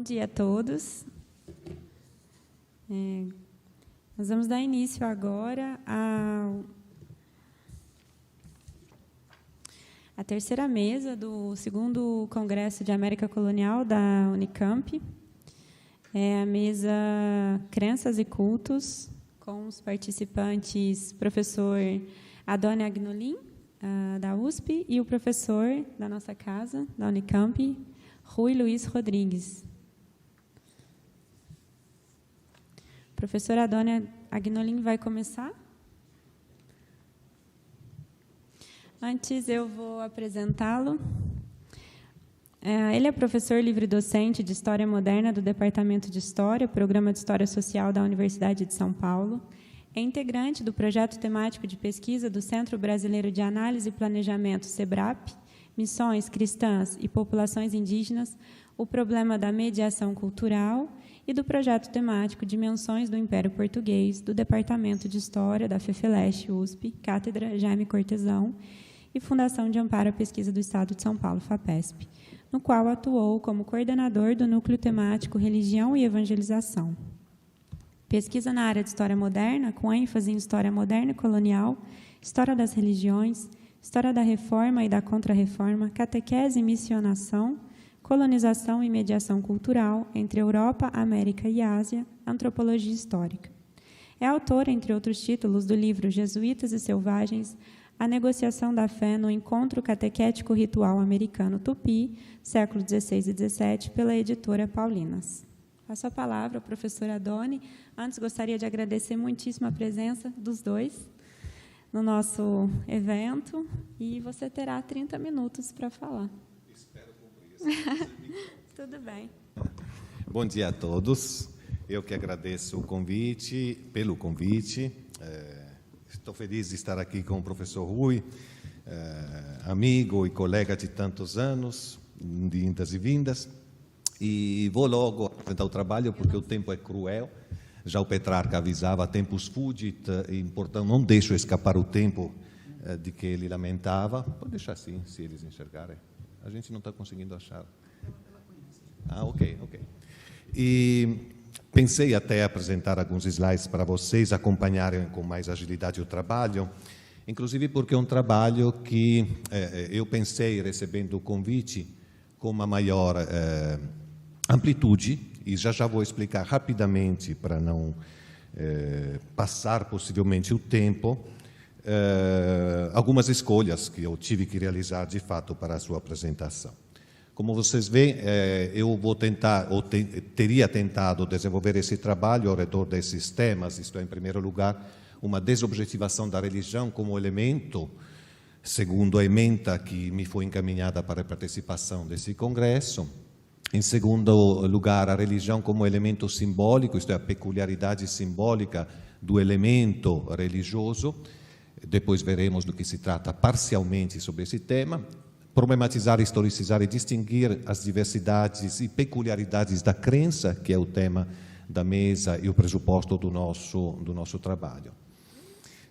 dia a todos. Nós vamos dar início agora à terceira mesa do segundo Congresso de América Colonial da Unicamp. É a mesa Crenças e Cultos, com os participantes professor Adônia Agnolin, da USP, e o professor da nossa casa, da Unicamp, Rui Luiz Rodrigues. A professora Adônia Agnolin vai começar. Antes, eu vou apresentá-lo. Ele é professor livre-docente de História Moderna do Departamento de História, Programa de História Social da Universidade de São Paulo. É integrante do projeto temático de pesquisa do Centro Brasileiro de Análise e Planejamento, SEBRAP, Missões Cristãs e Populações Indígenas, o problema da mediação cultural, e do projeto temático Dimensões do Império Português, do Departamento de História da FEFELESH USP, Cátedra Jaime Cortesão, e Fundação de Amparo à Pesquisa do Estado de São Paulo, FAPESP, no qual atuou como coordenador do Núcleo Temático Religião e Evangelização. Pesquisa na área de História Moderna, com ênfase em História Moderna e Colonial, História das Religiões, História da Reforma e da Contra-Reforma, Catequese e Missionação, Colonização e Mediação Cultural entre Europa, América e Ásia, Antropologia Histórica. É autora, entre outros títulos, do livro Jesuítas e Selvagens, A Negociação da Fé no Encontro Catequético Ritual Americano Tupi, século XVI e XVII, pela editora Paulinas. Passo a palavra ao professor Adônia. Antes, gostaria de agradecer muitíssimo a presença dos dois no nosso evento, e você terá 30 minutos para falar. Espero cumprir. Tudo bem. Bom dia a todos. Eu que agradeço pelo convite. Estou feliz de estar aqui com o professor Rui, amigo e colega de tantos anos, de indas e vindas. E vou logo apresentar o trabalho, porque o tempo é cruel. Já o Petrarca avisava, tempus fugit, e, portanto, não deixo escapar o tempo de que ele lamentava. Pode deixar assim, se eles enxergarem. A gente não está conseguindo achar. Ok. E pensei até apresentar alguns slides para vocês acompanharem com mais agilidade o trabalho, inclusive porque é um trabalho que eu pensei, recebendo o convite, com uma maior amplitude, e já vou explicar rapidamente, para não passar possivelmente o tempo, algumas escolhas que eu tive que realizar, de fato, para a sua apresentação. Como vocês veem, eu vou tentar, ou teria tentado desenvolver esse trabalho ao redor desses temas, isto é, em primeiro lugar, uma desobjetivação da religião como elemento, segundo a ementa que me foi encaminhada para a participação desse congresso. Em segundo lugar, a religião como elemento simbólico, isto é, a peculiaridade simbólica do elemento religioso. Depois veremos do que se trata parcialmente sobre esse tema. Problematizar, historicizar e distinguir as diversidades e peculiaridades da crença, que é o tema da mesa e o pressuposto do nosso trabalho.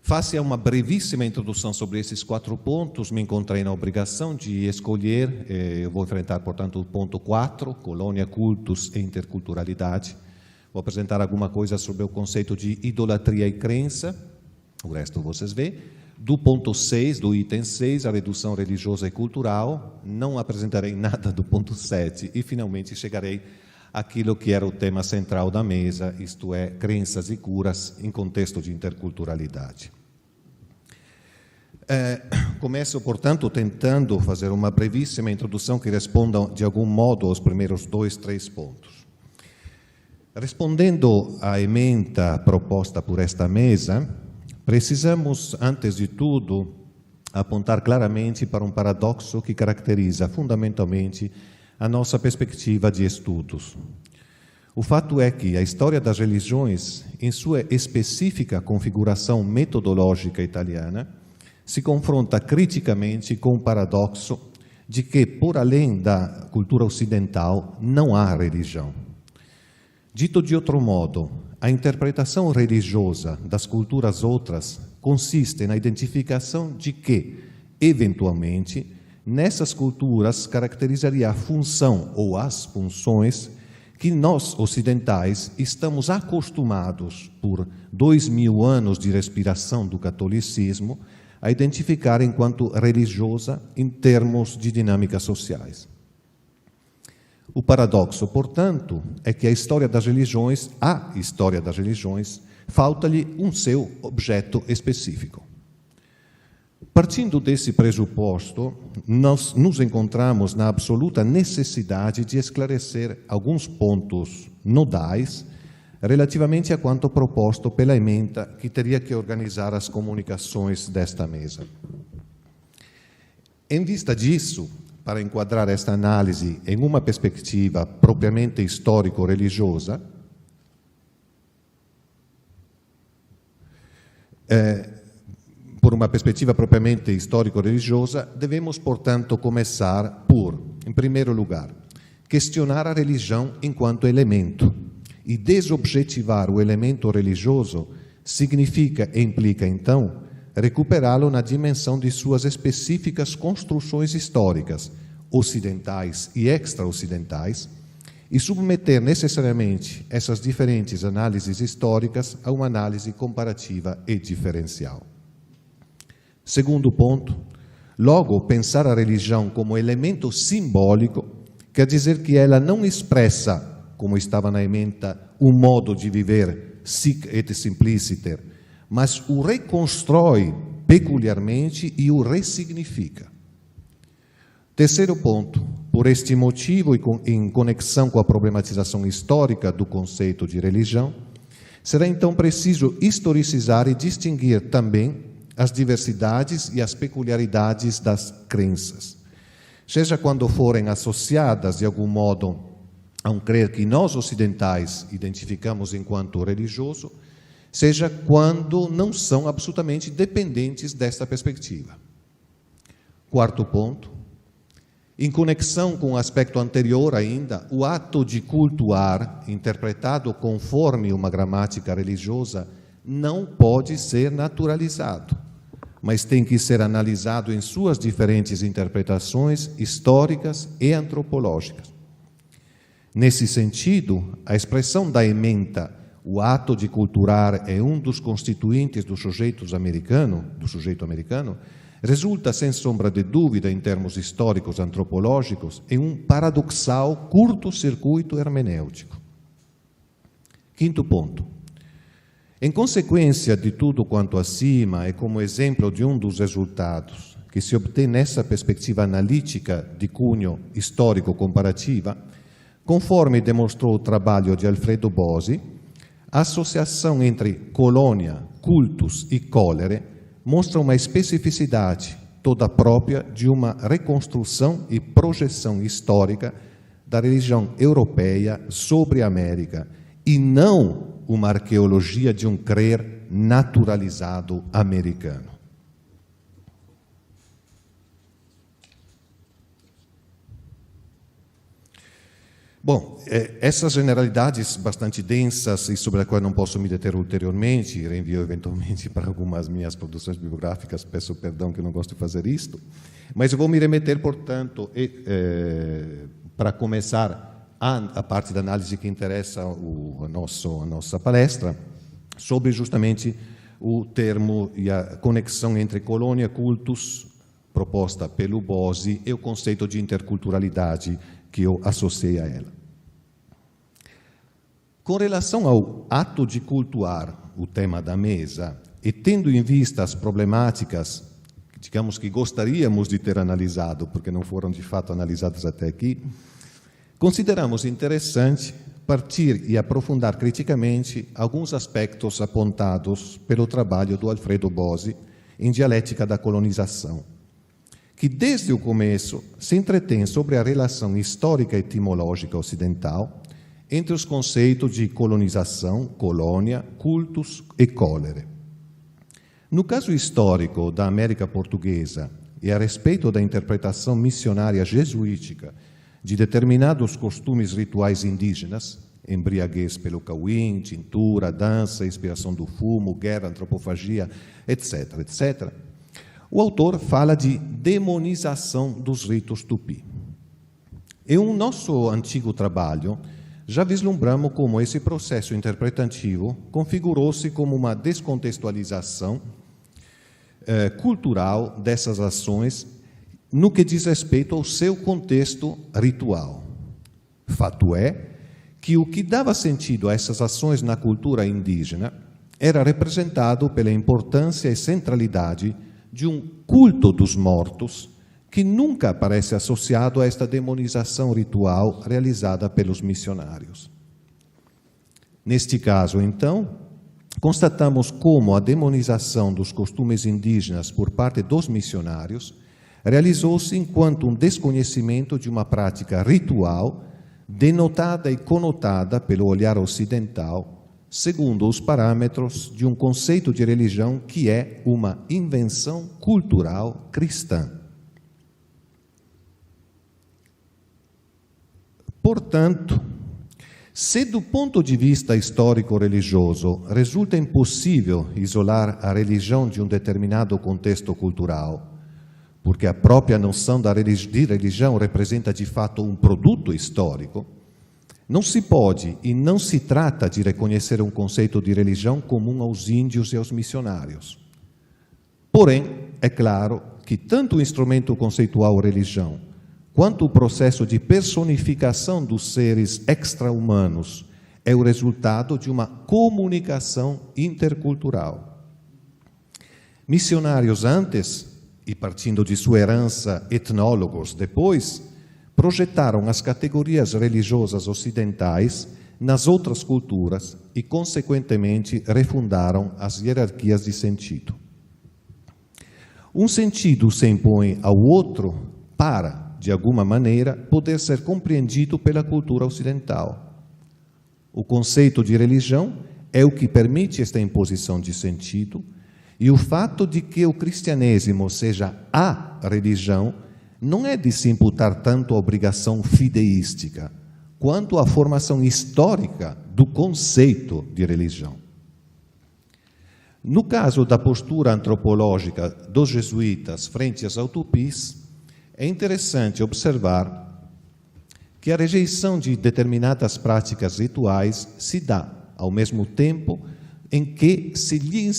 Face a uma brevíssima introdução sobre esses 4 pontos, me encontrei na obrigação de escolher, eu vou enfrentar, portanto, o ponto 4, colônia, cultos e interculturalidade. Vou apresentar alguma coisa sobre o conceito de idolatria e crença, o resto vocês veem. Do ponto 6, do item 6, a redução religiosa e cultural, não apresentarei nada do ponto 7 e, finalmente, chegarei àquilo que era o tema central da mesa, isto é, crenças e curas em contexto de interculturalidade. Começo, portanto, tentando fazer uma brevíssima introdução que responda, de algum modo, aos primeiros 2, 3 pontos. Respondendo à ementa proposta por esta mesa, precisamos, antes de tudo, apontar claramente para um paradoxo que caracteriza fundamentalmente a nossa perspectiva de estudos. O fato é que a história das religiões, em sua específica configuração metodológica italiana, se confronta criticamente com o paradoxo de que, por além da cultura ocidental, não há religião. Dito de outro modo, a interpretação religiosa das culturas outras consiste na identificação de que, eventualmente, nessas culturas caracterizaria a função ou as funções que nós, ocidentais, estamos acostumados, por 2000 anos de respiração do catolicismo, a identificar enquanto religiosa em termos de dinâmicas sociais. O paradoxo, portanto, é que a história das religiões, falta-lhe um seu objeto específico. Partindo desse pressuposto, nós nos encontramos na absoluta necessidade de esclarecer alguns pontos nodais relativamente a quanto proposto pela ementa que teria que organizar as comunicações desta mesa. Em vista disso, para enquadrar esta análise em uma perspectiva propriamente histórico-religiosa, por uma perspectiva propriamente histórico-religiosa, devemos, portanto, começar por, em primeiro lugar, questionar a religião enquanto elemento. E desobjetivar o elemento religioso significa e implica, então, recuperá-lo na dimensão de suas específicas construções históricas, ocidentais e extra-ocidentais, e submeter necessariamente essas diferentes análises históricas a uma análise comparativa e diferencial. Segundo ponto, logo, pensar a religião como elemento simbólico quer dizer que ela não expressa, como estava na ementa, um modo de viver sic et simpliciter, mas o reconstrói peculiarmente e o ressignifica. Terceiro ponto, por este motivo e em conexão com a problematização histórica do conceito de religião, será então preciso historicizar e distinguir também as diversidades e as peculiaridades das crenças, seja quando forem associadas de algum modo a um crer que nós ocidentais identificamos enquanto religioso, seja quando não são absolutamente dependentes desta perspectiva. Quarto ponto, em conexão com o aspecto anterior ainda, o ato de cultuar, interpretado conforme uma gramática religiosa, não pode ser naturalizado, mas tem que ser analisado em suas diferentes interpretações históricas e antropológicas. Nesse sentido, a expressão da ementa, o ato de cultuar é um dos constituintes do sujeito americano, resulta, sem sombra de dúvida, em termos históricos antropológicos, em um paradoxal curto-circuito hermenêutico. Quinto ponto. Em consequência de tudo quanto acima, e como exemplo de um dos resultados que se obtém nessa perspectiva analítica de cunho histórico-comparativa, conforme demonstrou o trabalho de Alfredo Bosi, a associação entre colônia, cultus e cólere mostra uma especificidade toda própria de uma reconstrução e projeção histórica da religião europeia sobre a América, e não uma arqueologia de um crer naturalizado americano. Bom, essas generalidades bastante densas e sobre as quais não posso me deter ulteriormente, reenvio eventualmente para algumas minhas produções bibliográficas, peço perdão que não gosto de fazer isto, mas eu vou me remeter, portanto, para começar a parte da análise que interessa a nossa palestra, sobre justamente o termo e a conexão entre colônia e cultus, proposta pelo Bosi, e o conceito de interculturalidade que eu associei a ela. Com relação ao ato de cultuar, o tema da mesa, e tendo em vista as problemáticas, digamos que gostaríamos de ter analisado, porque não foram de fato analisadas até aqui, consideramos interessante partir e aprofundar criticamente alguns aspectos apontados pelo trabalho do Alfredo Bosi em Dialética da Colonização, que desde o começo se entretém sobre a relação histórica e etimológica ocidental entre os conceitos de colonização, colônia, cultus e cólere. No caso histórico da América Portuguesa e a respeito da interpretação missionária jesuítica de determinados costumes rituais indígenas, embriaguez pelo cauim, tintura, dança, inspiração do fumo, guerra, antropofagia, etc., etc., o autor fala de demonização dos ritos tupi. Em um nosso antigo trabalho, já vislumbramos como esse processo interpretativo configurou-se como uma descontextualização cultural dessas ações no que diz respeito ao seu contexto ritual. Fato é que o que dava sentido a essas ações na cultura indígena era representado pela importância e centralidade de um culto dos mortos que nunca parece associado a esta demonização ritual realizada pelos missionários. Neste caso, então, constatamos como a demonização dos costumes indígenas por parte dos missionários realizou-se enquanto um desconhecimento de uma prática ritual denotada e conotada pelo olhar ocidental, segundo os parâmetros de um conceito de religião que é uma invenção cultural cristã. Portanto, se do ponto de vista histórico-religioso resulta impossível isolar a religião de um determinado contexto cultural, porque a própria noção de religião representa de fato um produto histórico, não se pode e não se trata de reconhecer um conceito de religião comum aos índios e aos missionários. Porém, é claro que tanto o instrumento conceitual religião, quanto o processo de personificação dos seres extra-humanos é o resultado de uma comunicação intercultural. Missionários antes, e partindo de sua herança, etnólogos depois, projetaram as categorias religiosas ocidentais nas outras culturas e, consequentemente, refundaram as hierarquias de sentido. Um sentido se impõe ao outro para, de alguma maneira, poder ser compreendido pela cultura ocidental. O conceito de religião é o que permite esta imposição de sentido, e o fato de que o cristianismo seja a religião não é de se imputar tanto a obrigação fideística, quanto a formação histórica do conceito de religião. No caso da postura antropológica dos jesuítas frente às utopis, é interessante observar que a rejeição de determinadas práticas rituais se dá ao mesmo tempo em que se lhe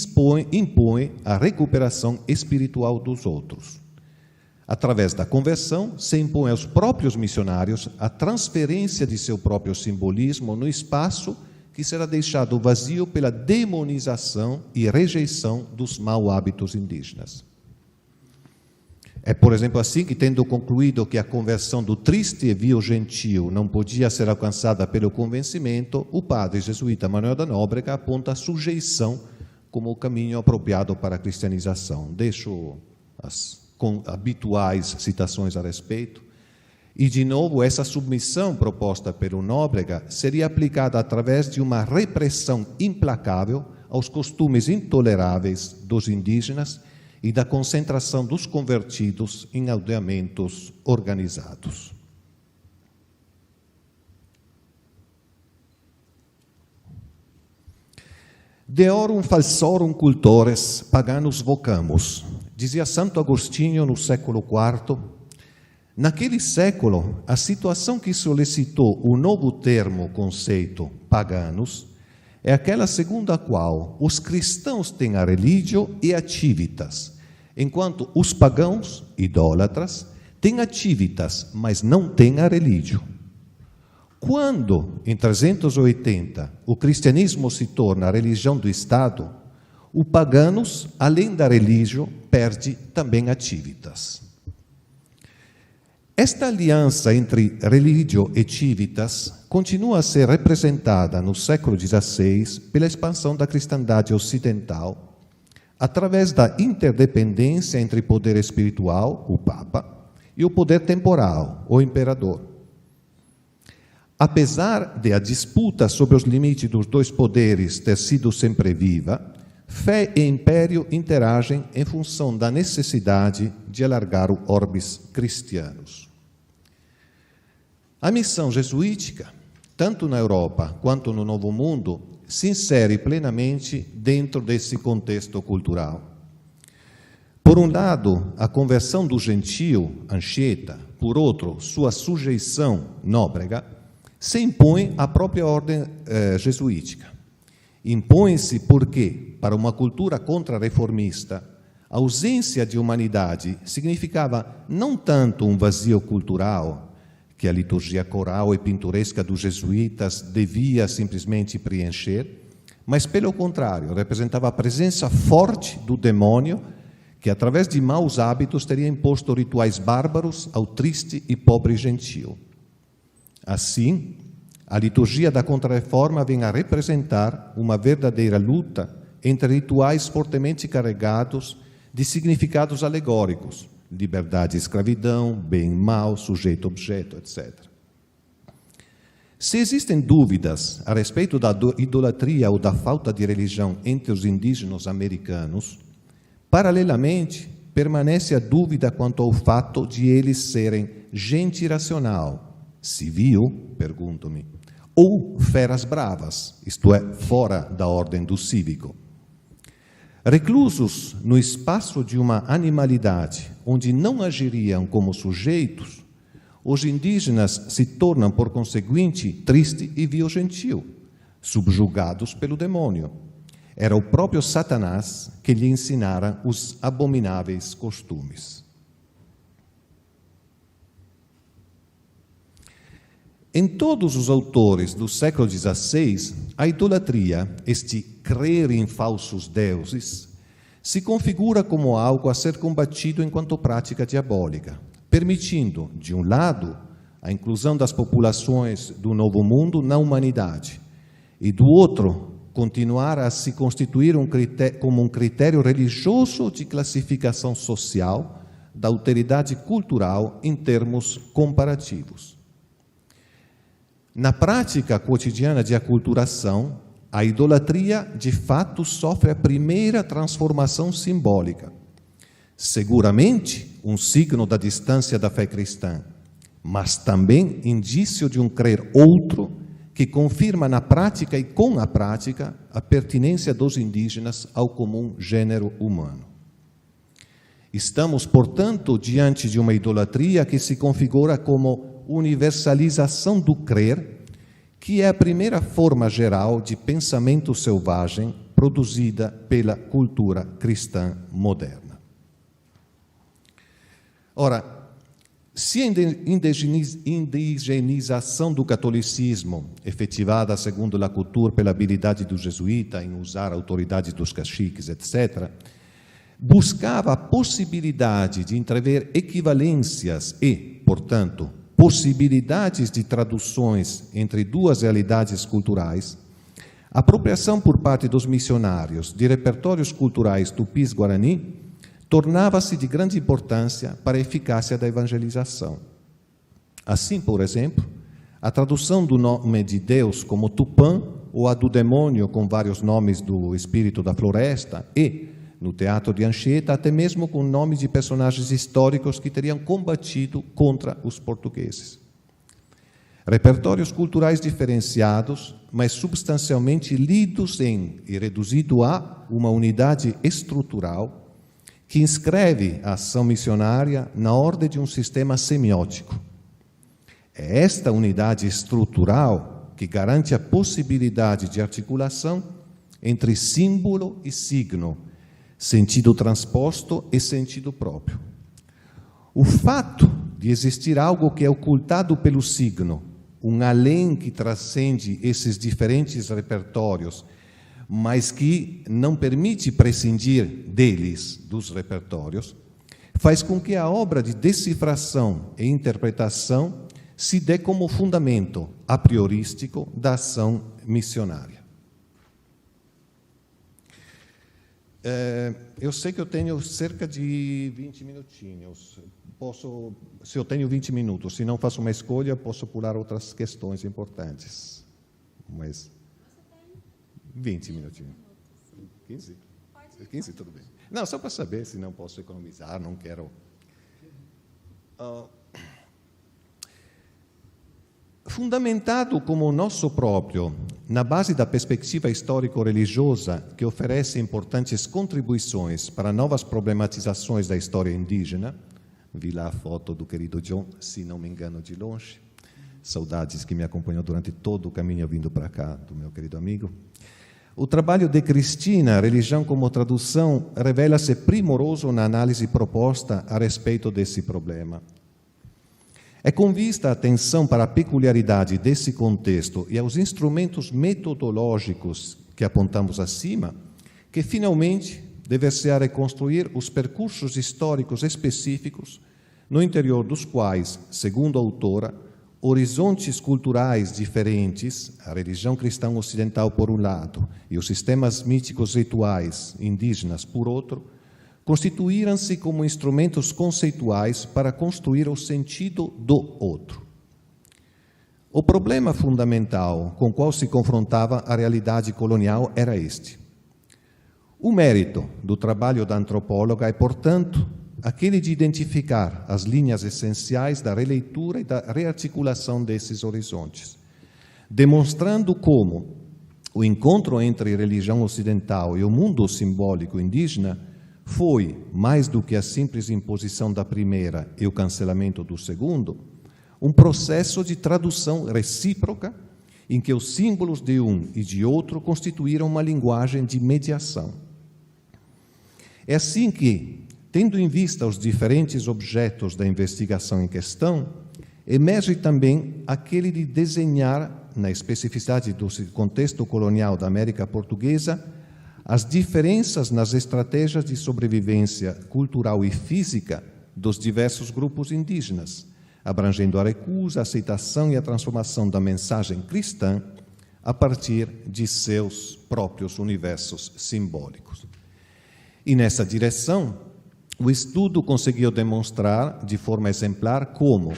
impõe a recuperação espiritual dos outros. Através da conversão, se impõe aos próprios missionários a transferência de seu próprio simbolismo no espaço que será deixado vazio pela demonização e rejeição dos maus hábitos indígenas. É, por exemplo, assim que, tendo concluído que a conversão do triste e vil gentio não podia ser alcançada pelo convencimento, o padre jesuíta Manuel da Nóbrega aponta a sujeição como o caminho apropriado para a cristianização. Deixo as habituais citações a respeito. E, de novo, essa submissão proposta pelo Nóbrega seria aplicada através de uma repressão implacável aos costumes intoleráveis dos indígenas e da concentração dos convertidos em aldeamentos organizados. Deorum falsorum cultores paganus vocamus, dizia Santo Agostinho no século IV. Naquele século, a situação que solicitou o novo termo conceito paganos é aquela segundo a qual os cristãos têm a religio e a civitas, enquanto os pagãos, idólatras, têm a civitas, mas não têm a religio. Quando, em 380, o cristianismo se torna a religião do Estado, o paganos, além da religio, perde também a civitas. Esta aliança entre religio e civitas continua a ser representada no século XVI pela expansão da cristandade ocidental, através da interdependência entre poder espiritual, o Papa, e o poder temporal, o imperador. Apesar de a disputa sobre os limites dos dois poderes ter sido sempre viva, fé e império interagem em função da necessidade de alargar o orbis cristianos. A missão jesuítica, tanto na Europa quanto no Novo Mundo, se insere plenamente dentro desse contexto cultural. Por um lado, a conversão do gentio, Anchieta, por outro, sua sujeição, Nóbrega, se impõe a própria ordem jesuítica. Impõe-se porque, para uma cultura contra-reformista, a ausência de humanidade significava não tanto um vazio cultural, que a liturgia coral e pintoresca dos jesuítas devia simplesmente preencher, mas, pelo contrário, representava a presença forte do demônio que, através de maus hábitos, teria imposto rituais bárbaros ao triste e pobre gentio. Assim, a liturgia da Contra-Reforma vem a representar uma verdadeira luta entre rituais fortemente carregados de significados alegóricos, liberdade e escravidão, bem e mal, sujeito-objeto, etc. Se existem dúvidas a respeito da idolatria ou da falta de religião entre os indígenas americanos, paralelamente, permanece a dúvida quanto ao fato de eles serem gente irracional, civil, pergunto-me, ou feras bravas, isto é, fora da ordem do cívico. Reclusos no espaço de uma animalidade onde não agiriam como sujeitos, os indígenas se tornam, por conseguinte, triste e vil-gentil, subjugados pelo demônio. Era o próprio Satanás que lhe ensinara os abomináveis costumes. Em todos os autores do século XVI, a idolatria, este crer em falsos deuses, se configura como algo a ser combatido enquanto prática diabólica, permitindo, de um lado, a inclusão das populações do Novo Mundo na humanidade, e do outro, continuar a se constituir como um critério religioso de classificação social da alteridade cultural em termos comparativos. Na prática cotidiana de aculturação, a idolatria, de fato, sofre a primeira transformação simbólica. Seguramente, um signo da distância da fé cristã, mas também indício de um crer outro que confirma na prática e com a prática a pertinência dos indígenas ao comum gênero humano. Estamos, portanto, diante de uma idolatria que se configura como universalização do crer, que é a primeira forma geral de pensamento selvagem produzida pela cultura cristã moderna. Ora, se a indigenização do catolicismo, efetivada segundo La Couture pela habilidade do jesuíta em usar a autoridade dos caciques, etc., buscava a possibilidade de entrever equivalências e, portanto, possibilidades de traduções entre duas realidades culturais, a apropriação por parte dos missionários de repertórios culturais tupis-guarani tornava-se de grande importância para a eficácia da evangelização. Assim, por exemplo, a tradução do nome de Deus como Tupã ou a do demônio com vários nomes do espírito da floresta e, no teatro de Anchieta, até mesmo com nomes de personagens históricos que teriam combatido contra os portugueses. Repertórios culturais diferenciados, mas substancialmente lidos em e reduzido a uma unidade estrutural que inscreve a ação missionária na ordem de um sistema semiótico. É esta unidade estrutural que garante a possibilidade de articulação entre símbolo e signo, sentido transposto e sentido próprio. O fato de existir algo que é ocultado pelo signo, um além que transcende esses diferentes repertórios, mas que não permite prescindir deles, dos repertórios, faz com que a obra de decifração e interpretação se dê como fundamento a priorístico da ação missionária. Eu sei que eu tenho cerca de 20 minutinhos. Se eu tenho 20 minutos, se não faço uma escolha, posso pular outras questões importantes. Mas 20 minutinhos. 15? 15, tudo bem. Não, só para saber se não posso economizar, não quero. Fundamentado como o nosso próprio, na base da perspectiva histórico-religiosa, que oferece importantes contribuições para novas problematizações da história indígena, vi lá a foto do querido John, se não me engano de longe, saudades que me acompanhou durante todo o caminho vindo para cá, do meu querido amigo. O trabalho de Cristina, Religião como Tradução, revela-se primoroso na análise proposta a respeito desse problema. É com vista a atenção para a peculiaridade desse contexto e aos instrumentos metodológicos que apontamos acima, que finalmente deve-se reconstruir os percursos históricos específicos, no interior dos quais, segundo a autora, horizontes culturais diferentes, a religião cristã ocidental por um lado e os sistemas míticos rituais indígenas por outro, constituíram-se como instrumentos conceituais para construir o sentido do outro. O problema fundamental com o qual se confrontava a realidade colonial era este. O mérito do trabalho da antropóloga é, portanto, aquele de identificar as linhas essenciais da releitura e da rearticulação desses horizontes, demonstrando como o encontro entre a religião ocidental e o mundo simbólico indígena foi, mais do que a simples imposição da primeira e o cancelamento do segundo, um processo de tradução recíproca em que os símbolos de um e de outro constituíram uma linguagem de mediação. É assim que, tendo em vista os diferentes objetos da investigação em questão, emerge também aquele de desenhar, na especificidade do contexto colonial da América Portuguesa, as diferenças nas estratégias de sobrevivência cultural e física dos diversos grupos indígenas, abrangendo a recusa, a aceitação e a transformação da mensagem cristã a partir de seus próprios universos simbólicos. E nessa direção, o estudo conseguiu demonstrar de forma exemplar como,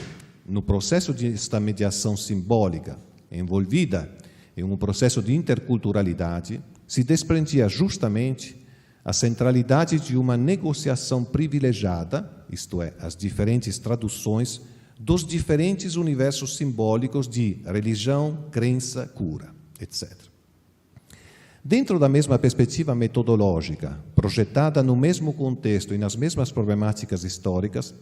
no processo desta mediação simbólica envolvida em um processo de interculturalidade, se desprendia justamente a centralidade de uma negociação privilegiada, isto é, as diferentes traduções dos diferentes universos simbólicos de religião, crença, cura, etc. Dentro da mesma perspectiva metodológica, projetada no mesmo contexto e nas mesmas problemáticas históricas,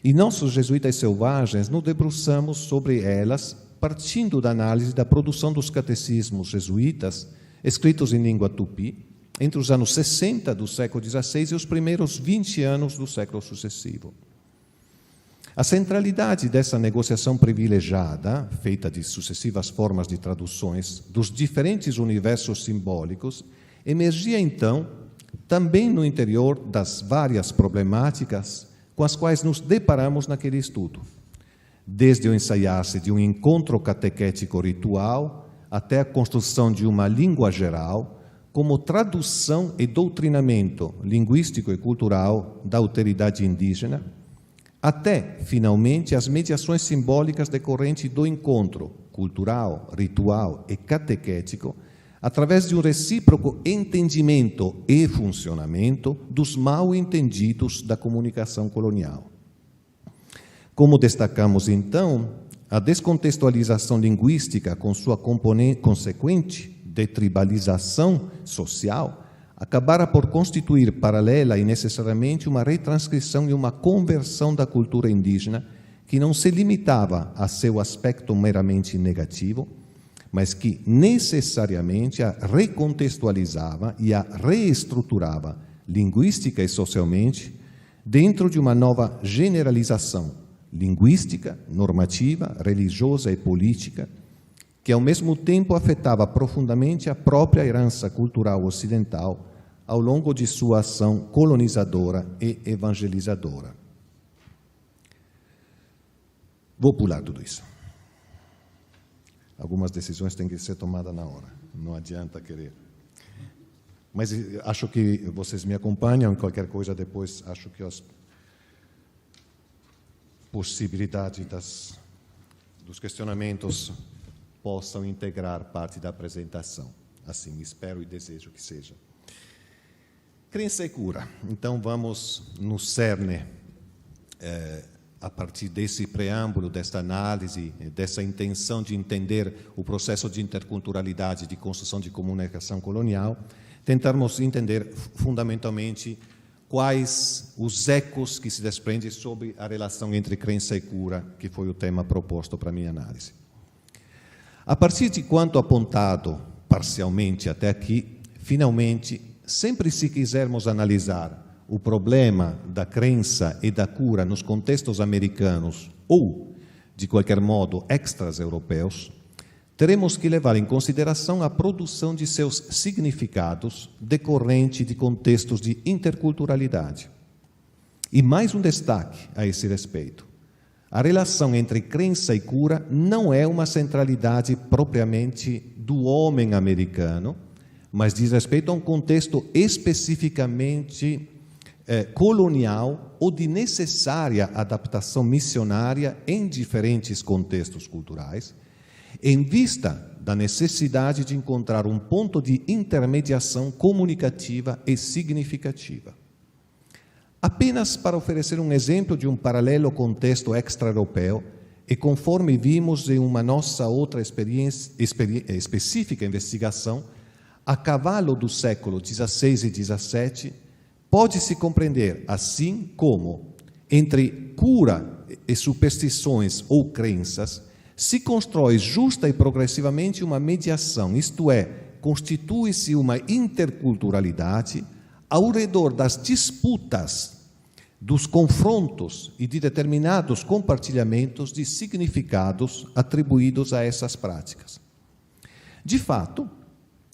e nossos jesuítas selvagens nos debruçamos sobre elas, partindo da análise da produção dos catecismos jesuítas, escritos em língua tupi, entre os anos 60 do século XVI e os primeiros 20 anos do século sucessivo. A centralidade dessa negociação privilegiada, feita de sucessivas formas de traduções dos diferentes universos simbólicos, emergia então também no interior das várias problemáticas com as quais nos deparamos naquele estudo, desde o ensaiar-se de um encontro catequético ritual até a construção de uma língua geral, como tradução e doutrinamento linguístico e cultural da alteridade indígena, até, finalmente, as mediações simbólicas decorrentes do encontro cultural, ritual e catequético, através de um recíproco entendimento e funcionamento dos mal-entendidos da comunicação colonial. Como destacamos, então, a descontextualização linguística, com sua consequente detribalização social, acabara por constituir paralela e necessariamente uma retranscrição e uma conversão da cultura indígena que não se limitava a seu aspecto meramente negativo, mas que necessariamente a recontextualizava e a reestruturava linguística e socialmente dentro de uma nova generalização linguística, normativa, religiosa e política, que ao mesmo tempo afetava profundamente a própria herança cultural ocidental ao longo de sua ação colonizadora e evangelizadora. Vou pular tudo isso. Algumas decisões têm que ser tomadas na hora, não adianta querer. Mas acho que vocês me acompanham, em qualquer coisa depois, acho que as possibilidades dos questionamentos possam integrar parte da apresentação. Assim, espero e desejo que seja. Crença e cura. Então, vamos no cerne, a partir desse preâmbulo, desta análise, dessa intenção de entender o processo de interculturalidade, de construção de comunicação colonial, tentarmos entender fundamentalmente quais os ecos que se desprendem sobre a relação entre crença e cura, que foi o tema proposto para a minha análise. A partir de quanto apontado parcialmente até aqui, finalmente, sempre se quisermos analisar o problema da crença e da cura nos contextos americanos ou, de qualquer modo, extra-europeus, teremos que levar em consideração a produção de seus significados decorrente de contextos de interculturalidade. E mais um destaque a esse respeito. A relação entre crença e cura não é uma centralidade propriamente do homem americano, mas diz respeito a um contexto especificamente colonial ou de necessária adaptação missionária em diferentes contextos culturais, em vista da necessidade de encontrar um ponto de intermediação comunicativa e significativa. Apenas para oferecer um exemplo de um paralelo contexto extra-europeu, e conforme vimos em uma nossa outra específica investigação, a cavalo do século XVI e XVII, pode-se compreender assim como, entre cura e superstições ou crenças, se constrói justa e progressivamente uma mediação, isto é, constitui-se uma interculturalidade ao redor das disputas, dos confrontos e de determinados compartilhamentos de significados atribuídos a essas práticas. De fato,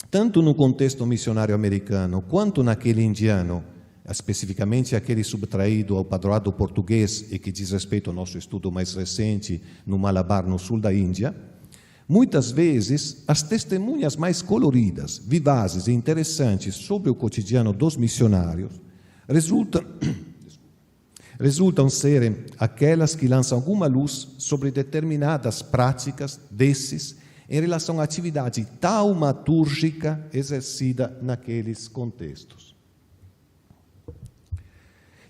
tanto no contexto missionário americano quanto naquele indiano, especificamente aquele subtraído ao padroado português e que diz respeito ao nosso estudo mais recente no Malabar, no sul da Índia, muitas vezes as testemunhas mais coloridas, vivazes e interessantes sobre o cotidiano dos missionários resultam serem aquelas que lançam alguma luz sobre determinadas práticas desses em relação à atividade taumatúrgica exercida naqueles contextos.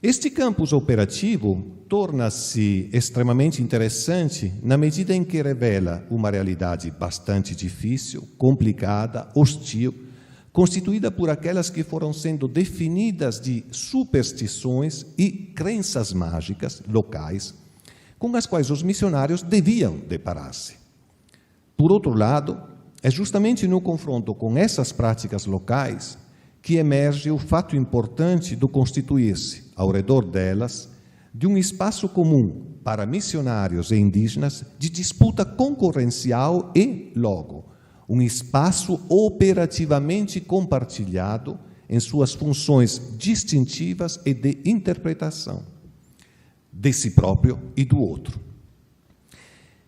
Este campus operativo torna-se extremamente interessante na medida em que revela uma realidade bastante difícil, complicada, hostil, constituída por aquelas que foram sendo definidas de superstições e crenças mágicas locais, com as quais os missionários deviam deparar-se. Por outro lado, é justamente no confronto com essas práticas locais que emerge o fato importante do constituir-se, ao redor delas, de um espaço comum para missionários e indígenas de disputa concorrencial e, logo, um espaço operativamente compartilhado em suas funções distintivas e de interpretação, de si próprio e do outro.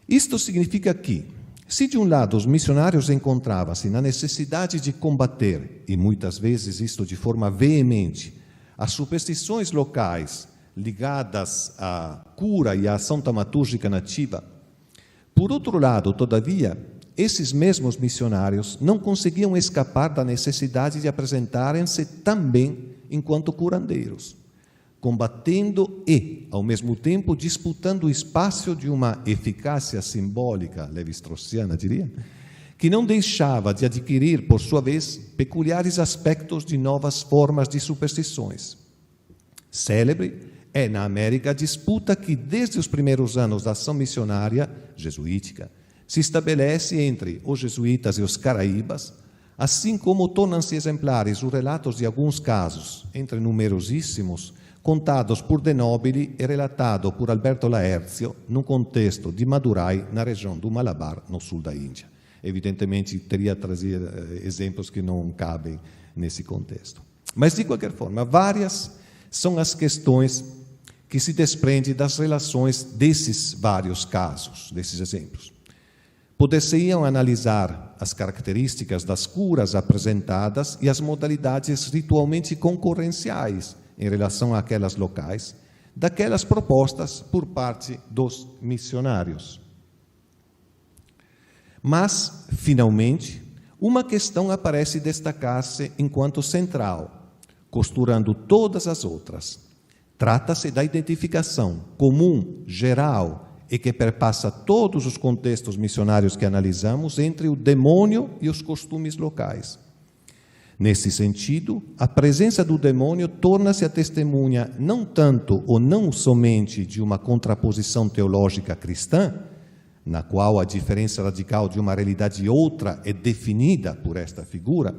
Isto significa que, se de um lado os missionários encontravam-se na necessidade de combater, e muitas vezes isto de forma veemente, as superstições locais ligadas à cura e à ação taumatúrgica nativa, por outro lado, todavia, esses mesmos missionários não conseguiam escapar da necessidade de apresentarem-se também enquanto curandeiros, combatendo e, ao mesmo tempo, disputando o espaço de uma eficácia simbólica, levi-straussiana, diria, que não deixava de adquirir, por sua vez, peculiares aspectos de novas formas de superstições. Célebre é, na América, a disputa que, desde os primeiros anos da ação missionária jesuítica, se estabelece entre os jesuítas e os caraíbas, assim como tornam-se exemplares os relatos de alguns casos, entre numerosíssimos, contados por De Nobili e relatado por Alberto Laerzio, num contexto de Madurai, na região do Malabar, no sul da Índia. Evidentemente, teria trazido exemplos que não cabem nesse contexto. Mas, de qualquer forma, várias são as questões que se desprendem das relações desses vários casos, desses exemplos. Poder-se-iam analisar as características das curas apresentadas e as modalidades ritualmente concorrenciais em relação àquelas locais, daquelas propostas por parte dos missionários. Mas, finalmente, uma questão aparece destacar-se enquanto central, costurando todas as outras. Trata-se da identificação comum, geral, e que perpassa todos os contextos missionários que analisamos entre o demônio e os costumes locais. Nesse sentido, a presença do demônio torna-se a testemunha não tanto ou não somente de uma contraposição teológica cristã, na qual a diferença radical de uma realidade e outra é definida por esta figura,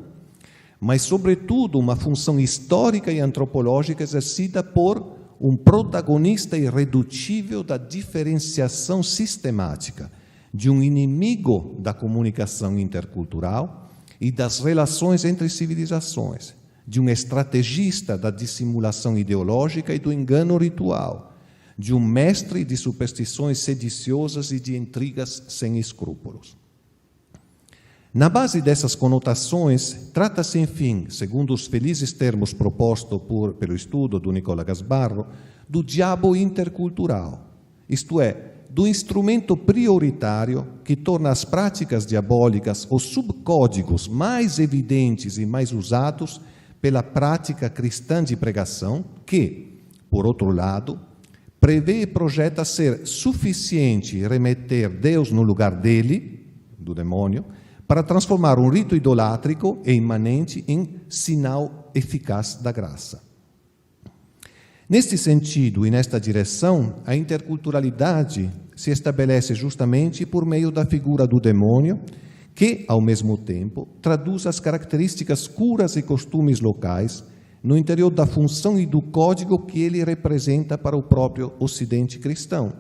mas, sobretudo, uma função histórica e antropológica exercida por um protagonista irredutível da diferenciação sistemática de um inimigo da comunicação intercultural e das relações entre civilizações, de um estrategista da dissimulação ideológica e do engano ritual, de um mestre de superstições sediciosas e de intrigas sem escrúpulos. Na base dessas conotações, trata-se, enfim, segundo os felizes termos propostos pelo estudo do Nicola Gasbarro, do diabo intercultural, isto é, do instrumento prioritário que torna as práticas diabólicas os subcódigos mais evidentes e mais usados pela prática cristã de pregação, que, por outro lado, prevê e projeta ser suficiente remeter Deus no lugar dele, do demônio, para transformar um rito idolátrico e imanente em sinal eficaz da graça. Neste sentido e nesta direção, a interculturalidade se estabelece justamente por meio da figura do demônio, que, ao mesmo tempo, traduz as características, curas e costumes locais no interior da função e do código que ele representa para o próprio Ocidente cristão,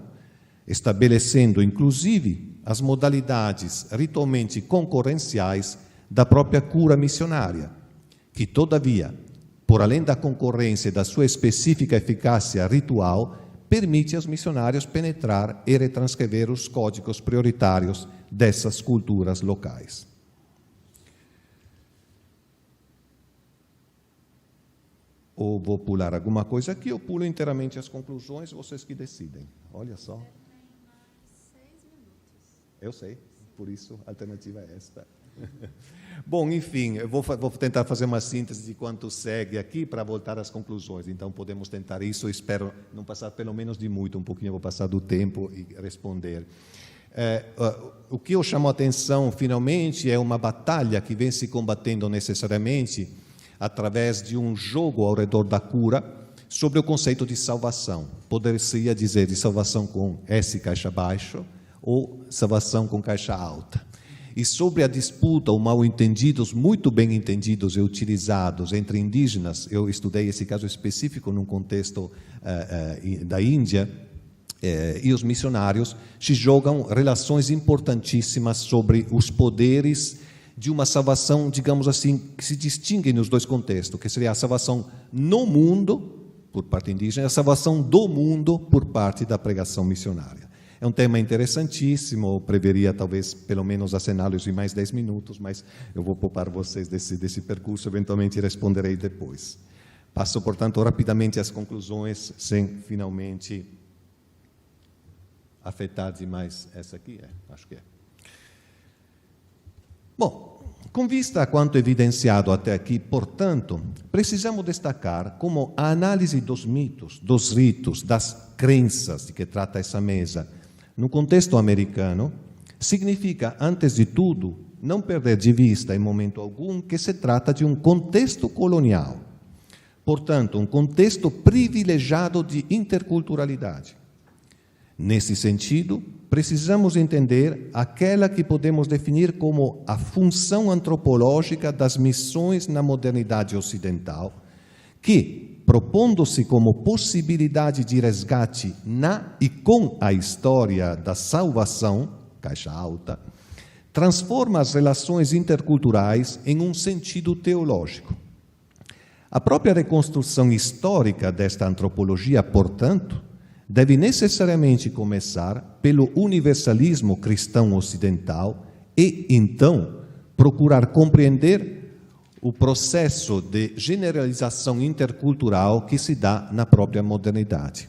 estabelecendo, inclusive, as modalidades ritualmente concorrenciais da própria cura missionária, que, todavia, por além da concorrência e da sua específica eficácia ritual, permite aos missionários penetrar e retranscrever os códigos prioritários dessas culturas locais. Ou vou pular alguma coisa aqui, ou pulo inteiramente as conclusões, vocês que decidem. Olha só. Eu sei, por isso a alternativa é esta. Bom, enfim, eu vou tentar fazer uma síntese de quanto segue aqui para voltar às conclusões. Então, podemos tentar isso. Eu espero não passar pelo menos de muito, um pouquinho, vou passar do tempo e responder. O que eu chamo a atenção, finalmente, é uma batalha que vem se combatendo necessariamente através de um jogo ao redor da cura sobre o conceito de salvação. Poderia dizer de salvação com S caixa baixo ou salvação com caixa alta. E sobre a disputa ou mal-entendidos, muito bem entendidos e utilizados entre indígenas, eu estudei esse caso específico num contexto da Índia, e os missionários se jogam relações importantíssimas sobre os poderes de uma salvação, digamos assim, que se distingue nos dois contextos, que seria a salvação no mundo, por parte indígena, e a salvação do mundo por parte da pregação missionária. É um tema interessantíssimo, eu preveria talvez pelo menos acená-los em mais 10 minutos, mas eu vou poupar vocês desse percurso, eventualmente responderei depois. Passo, portanto, rapidamente às conclusões, sem finalmente afetar demais essa aqui, acho que é. Bom, com vista a quanto evidenciado até aqui, portanto, precisamos destacar como a análise dos mitos, dos ritos, das crenças de que trata essa mesa, no contexto americano, significa, antes de tudo, não perder de vista, em momento algum, que se trata de um contexto colonial. Portanto, um contexto privilegiado de interculturalidade. Nesse sentido, precisamos entender aquela que podemos definir como a função antropológica das missões na modernidade ocidental, que, propondo-se como possibilidade de resgate na e com a história da salvação, caixa alta, transforma as relações interculturais em um sentido teológico. A própria reconstrução histórica desta antropologia, portanto, deve necessariamente começar pelo universalismo cristão ocidental e, então, procurar compreender o processo de generalização intercultural que se dá na própria modernidade.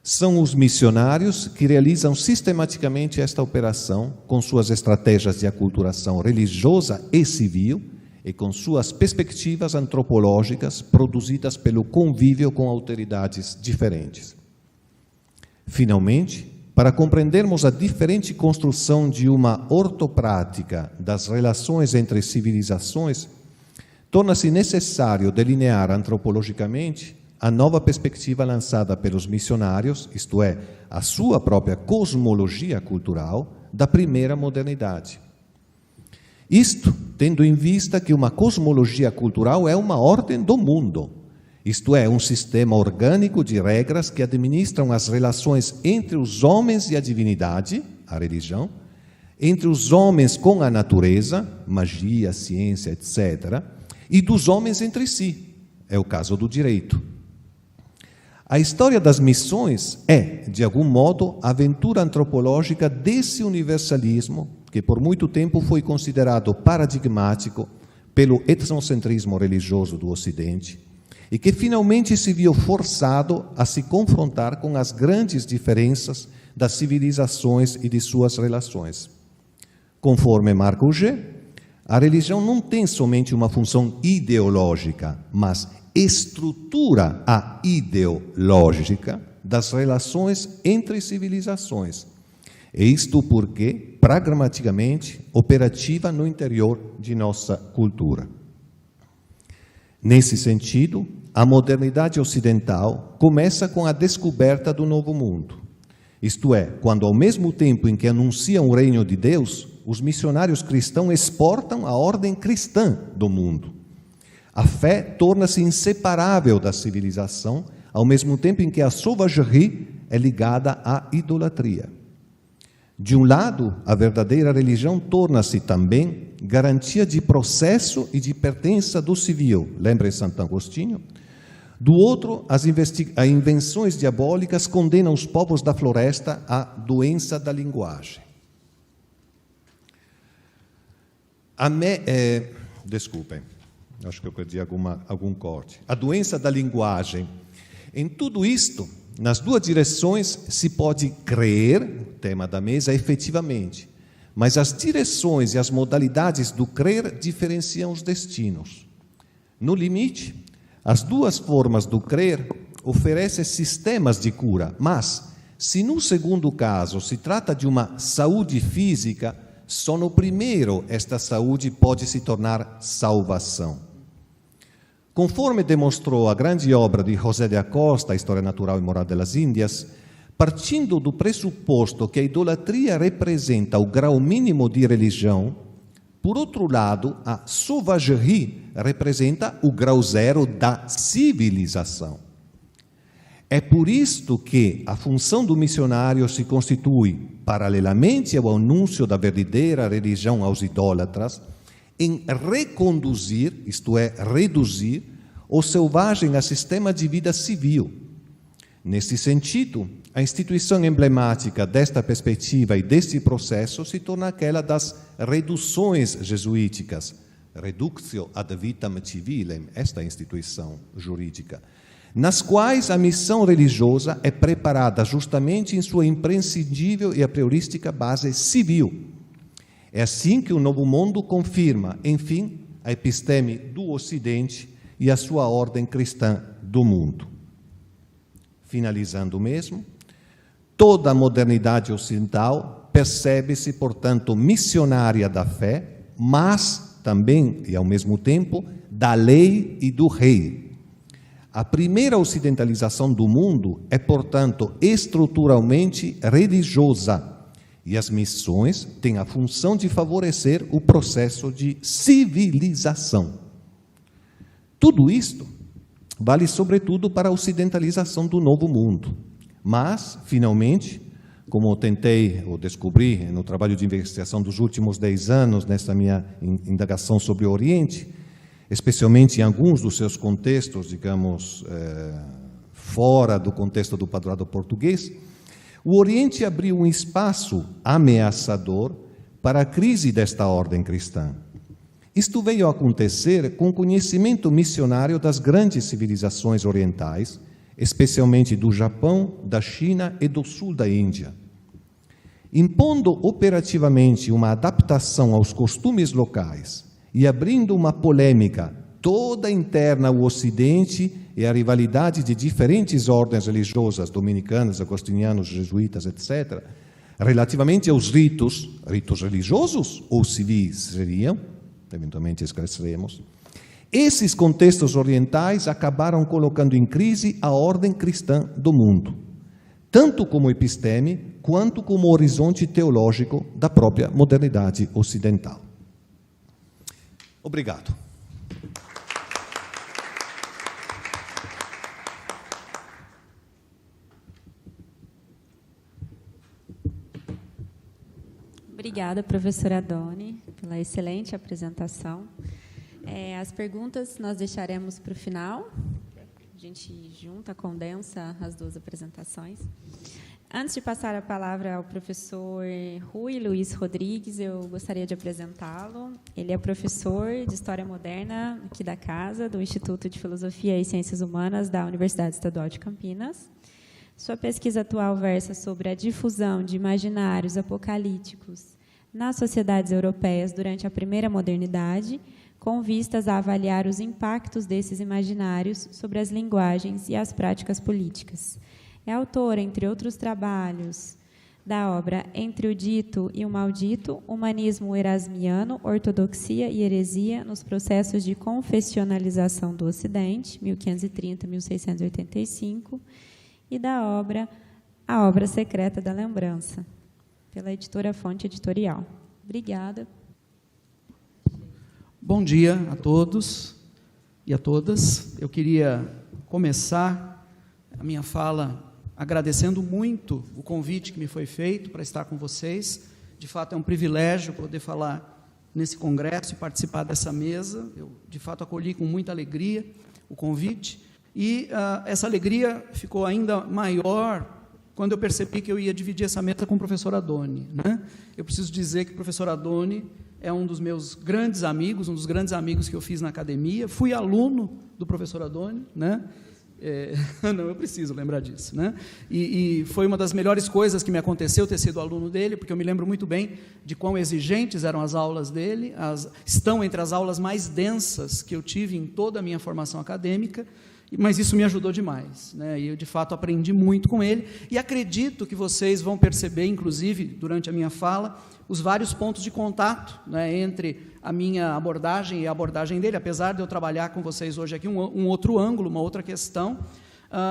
São os missionários que realizam sistematicamente esta operação com suas estratégias de aculturação religiosa e civil e com suas perspectivas antropológicas produzidas pelo convívio com autoridades diferentes. Finalmente, para compreendermos a diferente construção de uma ortoprática das relações entre civilizações, torna-se necessário delinear antropologicamente a nova perspectiva lançada pelos missionários, isto é, a sua própria cosmologia cultural da primeira modernidade. Isto tendo em vista que uma cosmologia cultural é uma ordem do mundo, isto é, um sistema orgânico de regras que administram as relações entre os homens e a divindade, a religião, entre os homens com a natureza, magia, ciência, etc., e dos homens entre si, é o caso do direito. A história das missões é, de algum modo, a aventura antropológica desse universalismo que por muito tempo foi considerado paradigmático pelo etnocentrismo religioso do Ocidente e que finalmente se viu forçado a se confrontar com as grandes diferenças das civilizações e de suas relações. Conforme Marc Augé, a religião não tem somente uma função ideológica, mas estrutura a ideológica das relações entre civilizações. E isto porque, pragmaticamente, operativa no interior de nossa cultura. Nesse sentido, a modernidade ocidental começa com a descoberta do novo mundo. Isto é, quando ao mesmo tempo em que anunciam o reino de Deus, os missionários cristãos exportam a ordem cristã do mundo. A fé torna-se inseparável da civilização, ao mesmo tempo em que a sauvagerie é ligada à idolatria. De um lado, a verdadeira religião torna-se também garantia de processo e de pertença do civil, lembra Santo Agostinho? Do outro, as invenções diabólicas condenam os povos da floresta à doença da linguagem. Desculpem, acho que eu perdi algum corte. A doença da linguagem. Em tudo isto, nas duas direções se pode crer, o tema da mesa, efetivamente, mas as direções e as modalidades do crer diferenciam os destinos. No limite, as duas formas do crer oferecem sistemas de cura, mas, se no segundo caso se trata de uma saúde física, só no primeiro esta saúde pode se tornar salvação. Conforme demonstrou a grande obra de José de Acosta, a História Natural e Moral das Índias, partindo do pressuposto que a idolatria representa o grau mínimo de religião, por outro lado, a sauvagerie representa o grau zero da civilização. É por isto que a função do missionário se constitui, paralelamente ao anúncio da verdadeira religião aos idólatras, em reconduzir, isto é, reduzir, o selvagem a sistema de vida civil. Nesse sentido, a instituição emblemática desta perspectiva e deste processo se torna aquela das reduções jesuíticas, Reductio ad vitam civilem, esta instituição jurídica, nas quais a missão religiosa é preparada justamente em sua imprescindível e a priorística base civil. É assim que o Novo Mundo confirma, enfim, a episteme do Ocidente e a sua ordem cristã do mundo. Finalizando mesmo, toda a modernidade ocidental percebe-se, portanto, missionária da fé, mas também, e ao mesmo tempo, da lei e do rei. A primeira ocidentalização do mundo é, portanto, estruturalmente religiosa, e as missões têm a função de favorecer o processo de civilização. Tudo isto vale, sobretudo, para a ocidentalização do Novo Mundo. Mas, finalmente, como tentei ou descobri no trabalho de investigação dos últimos 10 anos, nessa minha indagação sobre o Oriente, especialmente em alguns dos seus contextos, digamos, fora do contexto do padroado português, o Oriente abriu um espaço ameaçador para a crise desta ordem cristã. Isto veio a acontecer com o conhecimento missionário das grandes civilizações orientais, especialmente do Japão, da China e do sul da Índia. Impondo operativamente uma adaptação aos costumes locais e abrindo uma polêmica toda interna ao Ocidente e a rivalidade de diferentes ordens religiosas, dominicanas, agostinianos, jesuítas, etc., relativamente aos ritos religiosos ou civis seriam, eventualmente esclareceremos, Esses contextos orientais acabaram colocando em crise a ordem cristã do mundo, tanto como episteme, quanto como horizonte teológico da própria modernidade ocidental. Obrigado. Obrigada, professora Doni, pela excelente apresentação. As perguntas nós deixaremos para o final. A gente junta, condensa as duas apresentações. Antes de passar a palavra ao professor Rui Luiz Rodrigues, eu gostaria de apresentá-lo. Ele é professor de História Moderna aqui da casa, do Instituto de Filosofia e Ciências Humanas da Universidade Estadual de Campinas. Sua pesquisa atual versa sobre a difusão de imaginários apocalípticos nas sociedades europeias durante a primeira modernidade, com vistas a avaliar os impactos desses imaginários sobre as linguagens e as práticas políticas. É autor, entre outros trabalhos, da obra Entre o Dito e o Maldito, Humanismo Erasmiano, Ortodoxia e Heresia nos Processos de Confessionalização do Ocidente, 1530-1685, e da obra A Obra Secreta da Lembrança, pela editora Fonte Editorial. Obrigada. Bom dia a todos e a todas. Eu queria começar a minha fala agradecendo muito o convite que me foi feito para estar com vocês. De fato, é um privilégio poder falar nesse congresso e participar dessa mesa. Eu, de fato, acolhi com muita alegria o convite. E essa alegria ficou ainda maior quando eu percebi que eu ia dividir essa mesa com o professor Adoni, né? Eu preciso dizer que o professor Adoni é um dos meus grandes amigos, um dos grandes amigos que eu fiz na academia. Fui aluno do professor Adoni, né? Não, eu preciso lembrar disso, né? E foi uma das melhores coisas que me aconteceu ter sido aluno dele, porque eu me lembro muito bem de quão exigentes eram as aulas dele, estão entre as aulas mais densas que eu tive em toda a minha formação acadêmica, mas isso me ajudou demais, né? E eu, de fato, aprendi muito com ele, e acredito que vocês vão perceber, inclusive, durante a minha fala, os vários pontos de contato, né, entre a minha abordagem e a abordagem dele, apesar de eu trabalhar com vocês hoje aqui um outro ângulo, uma outra questão,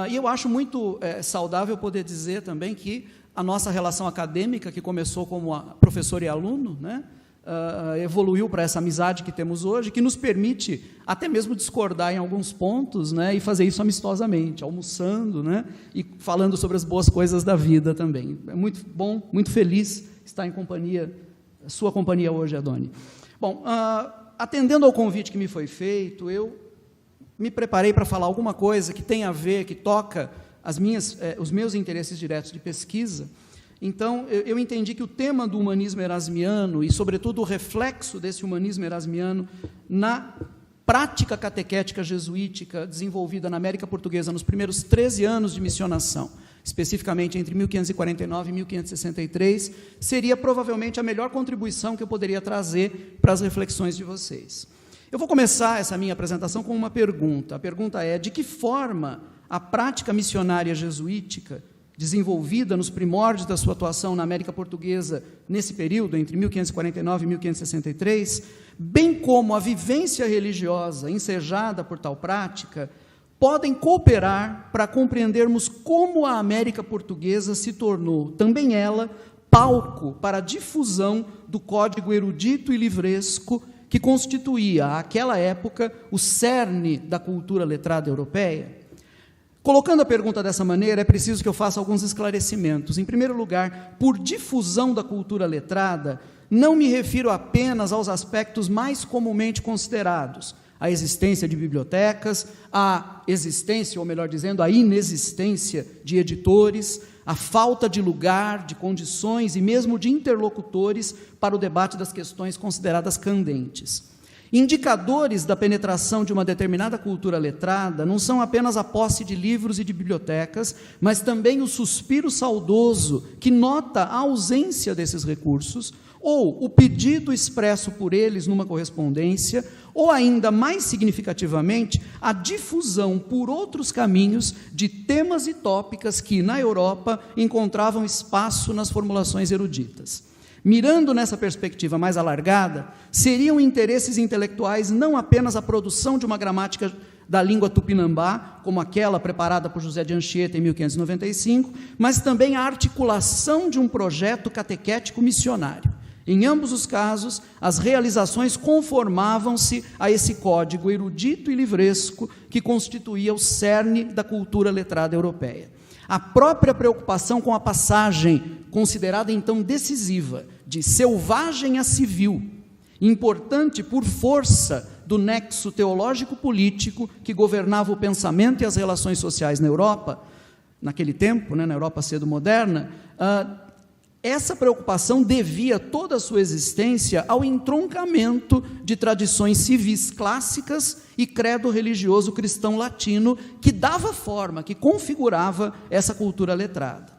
e eu acho muito saudável poder dizer também que a nossa relação acadêmica, que começou como professor e aluno, né, evoluiu para essa amizade que temos hoje, que nos permite até mesmo discordar em alguns pontos, né, e fazer isso amistosamente, almoçando, né, e falando sobre as boas coisas da vida também. É muito bom, muito feliz estar em companhia, sua companhia hoje, Adoni. Bom, atendendo ao convite que me foi feito, eu me preparei para falar alguma coisa que tem a ver, que toca os meus interesses diretos de pesquisa. Então, eu entendi que o tema do humanismo erasmiano, e sobretudo o reflexo desse humanismo erasmiano na prática catequética jesuítica desenvolvida na América Portuguesa nos primeiros 13 anos de missionação, especificamente entre 1549 e 1563, seria provavelmente a melhor contribuição que eu poderia trazer para as reflexões de vocês. Eu vou começar essa minha apresentação com uma pergunta. A pergunta é: de que forma a prática missionária jesuítica, desenvolvida nos primórdios da sua atuação na América Portuguesa, nesse período, entre 1549 e 1563, bem como a vivência religiosa ensejada por tal prática, podem cooperar para compreendermos como a América Portuguesa se tornou, também ela, palco para a difusão do código erudito e livresco que constituía, àquela época, o cerne da cultura letrada europeia? Colocando a pergunta dessa maneira, é preciso que eu faça alguns esclarecimentos. Em primeiro lugar, por difusão da cultura letrada, não me refiro apenas aos aspectos mais comumente considerados: a existência de bibliotecas, a existência, ou melhor dizendo, a inexistência de editores, a falta de lugar, de condições e mesmo de interlocutores para o debate das questões consideradas candentes. Indicadores da penetração de uma determinada cultura letrada não são apenas a posse de livros e de bibliotecas, mas também o suspiro saudoso que nota a ausência desses recursos, ou o pedido expresso por eles numa correspondência, ou ainda mais significativamente, a difusão por outros caminhos de temas e tópicas que, na Europa, encontravam espaço nas formulações eruditas. Mirando nessa perspectiva mais alargada, seriam interesses intelectuais não apenas a produção de uma gramática da língua tupinambá, como aquela preparada por José de Anchieta em 1595, mas também a articulação de um projeto catequético missionário. Em ambos os casos, as realizações conformavam-se a esse código erudito e livresco que constituía o cerne da cultura letrada europeia. A própria preocupação com a passagem, considerada então decisiva, de selvagem a civil, importante por força do nexo teológico-político que governava o pensamento e as relações sociais na Europa, naquele tempo, na Europa cedo-moderna, essa preocupação devia toda a sua existência ao entroncamento de tradições civis clássicas e credo religioso cristão latino que dava forma, que configurava essa cultura letrada.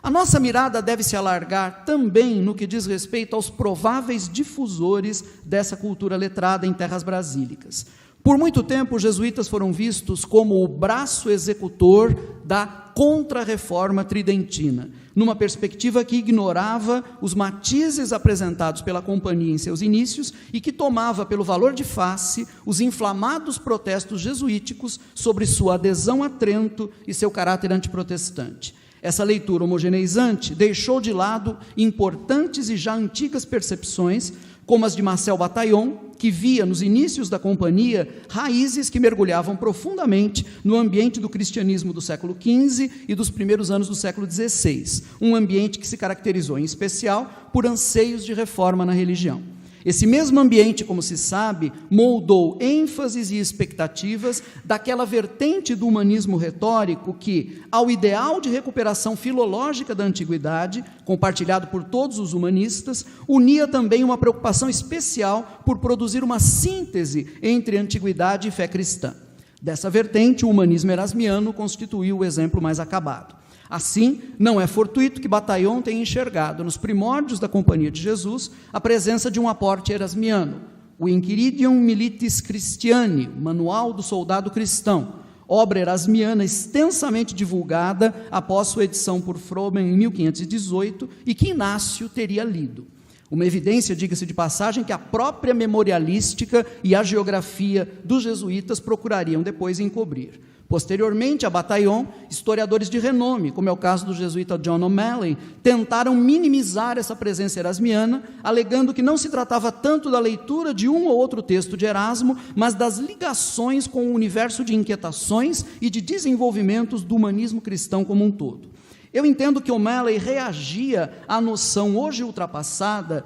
A nossa mirada deve se alargar também no que diz respeito aos prováveis difusores dessa cultura letrada em terras brasílicas. Por muito tempo, os jesuítas foram vistos como o braço executor da contra-reforma tridentina, numa perspectiva que ignorava os matizes apresentados pela companhia em seus inícios e que tomava pelo valor de face os inflamados protestos jesuíticos sobre sua adesão a Trento e seu caráter antiprotestante. Essa leitura homogeneizante deixou de lado importantes e já antigas percepções, como as de Marcel Bataillon, que via nos inícios da companhia raízes que mergulhavam profundamente no ambiente do cristianismo do século XV e dos primeiros anos do século XVI, um ambiente que se caracterizou em especial por anseios de reforma na religião. Esse mesmo ambiente, como se sabe, moldou ênfases e expectativas daquela vertente do humanismo retórico que, ao ideal de recuperação filológica da antiguidade, compartilhado por todos os humanistas, unia também uma preocupação especial por produzir uma síntese entre antiguidade e fé cristã. Dessa vertente, o humanismo erasmiano constituiu o exemplo mais acabado. Assim, não é fortuito que Bataillon tenha enxergado nos primórdios da Companhia de Jesus a presença de um aporte erasmiano, o Inquiridium Militis Christiani, Manual do Soldado Cristão, obra erasmiana extensamente divulgada após sua edição por Froben em 1518 e que Inácio teria lido. Uma evidência, diga-se de passagem, que a própria memorialística e a geografia dos jesuítas procurariam depois encobrir. Posteriormente a Bataillon, historiadores de renome, como é o caso do jesuíta John O'Malley, tentaram minimizar essa presença erasmiana, alegando que não se tratava tanto da leitura de um ou outro texto de Erasmo, mas das ligações com o universo de inquietações e de desenvolvimentos do humanismo cristão como um todo. Eu entendo que O'Malley reagia à noção hoje ultrapassada,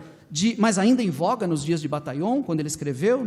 mas ainda em voga nos dias de Bataillon, quando ele escreveu,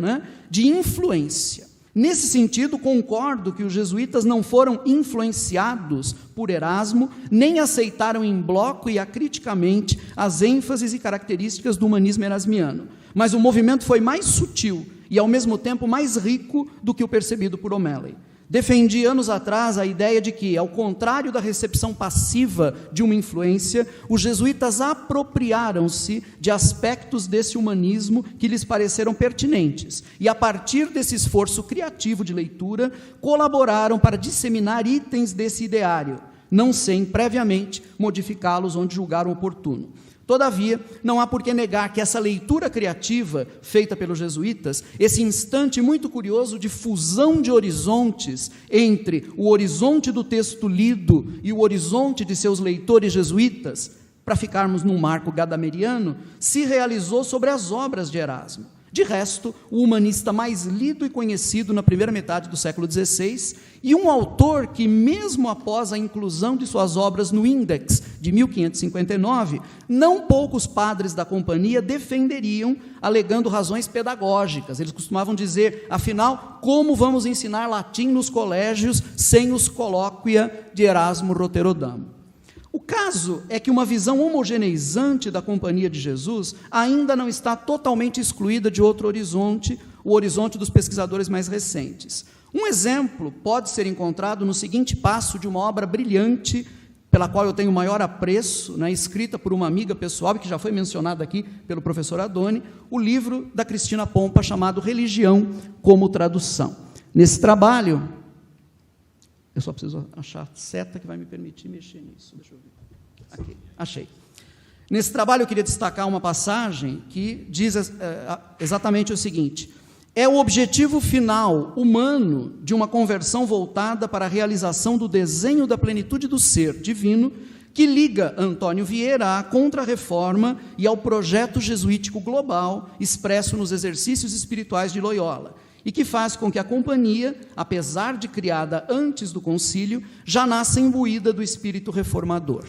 de influência. Nesse sentido, concordo que os jesuítas não foram influenciados por Erasmo, nem aceitaram em bloco e acriticamente as ênfases e características do humanismo erasmiano, mas o movimento foi mais sutil e, ao mesmo tempo, mais rico do que o percebido por O'Malley. Defendi anos atrás a ideia de que, ao contrário da recepção passiva de uma influência, os jesuítas apropriaram-se de aspectos desse humanismo que lhes pareceram pertinentes e, a partir desse esforço criativo de leitura, colaboraram para disseminar itens desse ideário, não sem, previamente, modificá-los onde julgaram oportuno. Todavia, não há por que negar que essa leitura criativa, feita pelos jesuítas, esse instante muito curioso de fusão de horizontes entre o horizonte do texto lido e o horizonte de seus leitores jesuítas, para ficarmos num marco gadameriano, se realizou sobre as obras de Erasmo. De resto, o humanista mais lido e conhecido na primeira metade do século XVI, e um autor que, mesmo após a inclusão de suas obras no Index de 1559, não poucos padres da companhia defenderiam, alegando razões pedagógicas. Eles costumavam dizer, afinal, como vamos ensinar latim nos colégios sem os colóquia de Erasmo Rotterodamo? O caso é que uma visão homogeneizante da Companhia de Jesus ainda não está totalmente excluída de outro horizonte, o horizonte dos pesquisadores mais recentes. Um exemplo pode ser encontrado no seguinte passo de uma obra brilhante, pela qual eu tenho maior apreço, escrita por uma amiga pessoal, que já foi mencionada aqui pelo professor Adoni, o livro da Cristina Pompa, chamado Religião como Tradução. Nesse trabalho, eu só preciso achar a seta que vai me permitir mexer nisso. Deixa eu ver. Aqui, achei. Nesse trabalho eu queria destacar uma passagem que diz exatamente o seguinte: é o objetivo final humano de uma conversão voltada para a realização do desenho da plenitude do ser divino que liga Antônio Vieira à Contra-Reforma e ao projeto jesuítico global expresso nos exercícios espirituais de Loyola, e que faz com que a companhia, apesar de criada antes do concílio, já nasça imbuída do espírito reformador.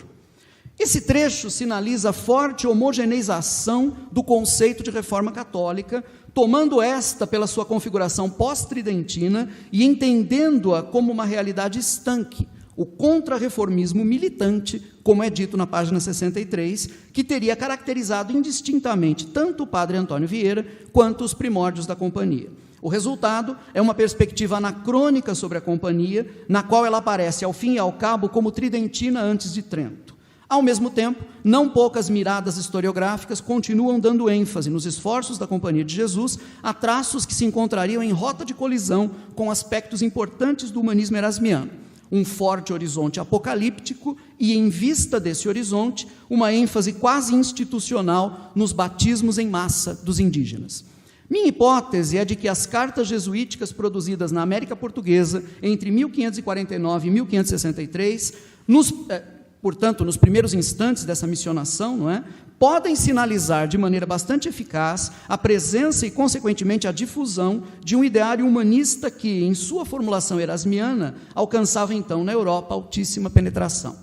Esse trecho sinaliza a forte homogeneização do conceito de reforma católica, tomando esta pela sua configuração pós-tridentina e entendendo-a como uma realidade estanque, o contra-reformismo militante, como é dito na página 63, que teria caracterizado indistintamente tanto o padre Antônio Vieira quanto os primórdios da companhia. O resultado é uma perspectiva anacrônica sobre a companhia, na qual ela aparece, ao fim e ao cabo, como tridentina antes de Trento. Ao mesmo tempo, não poucas miradas historiográficas continuam dando ênfase nos esforços da Companhia de Jesus a traços que se encontrariam em rota de colisão com aspectos importantes do humanismo erasmiano. Um forte horizonte apocalíptico e, em vista desse horizonte, uma ênfase quase institucional nos batismos em massa dos indígenas. Minha hipótese é de que as cartas jesuíticas produzidas na América Portuguesa entre 1549 e 1563, portanto, nos primeiros instantes dessa missionação, podem sinalizar de maneira bastante eficaz a presença e, consequentemente, a difusão de um ideário humanista que, em sua formulação erasmiana, alcançava, então, na Europa, altíssima penetração.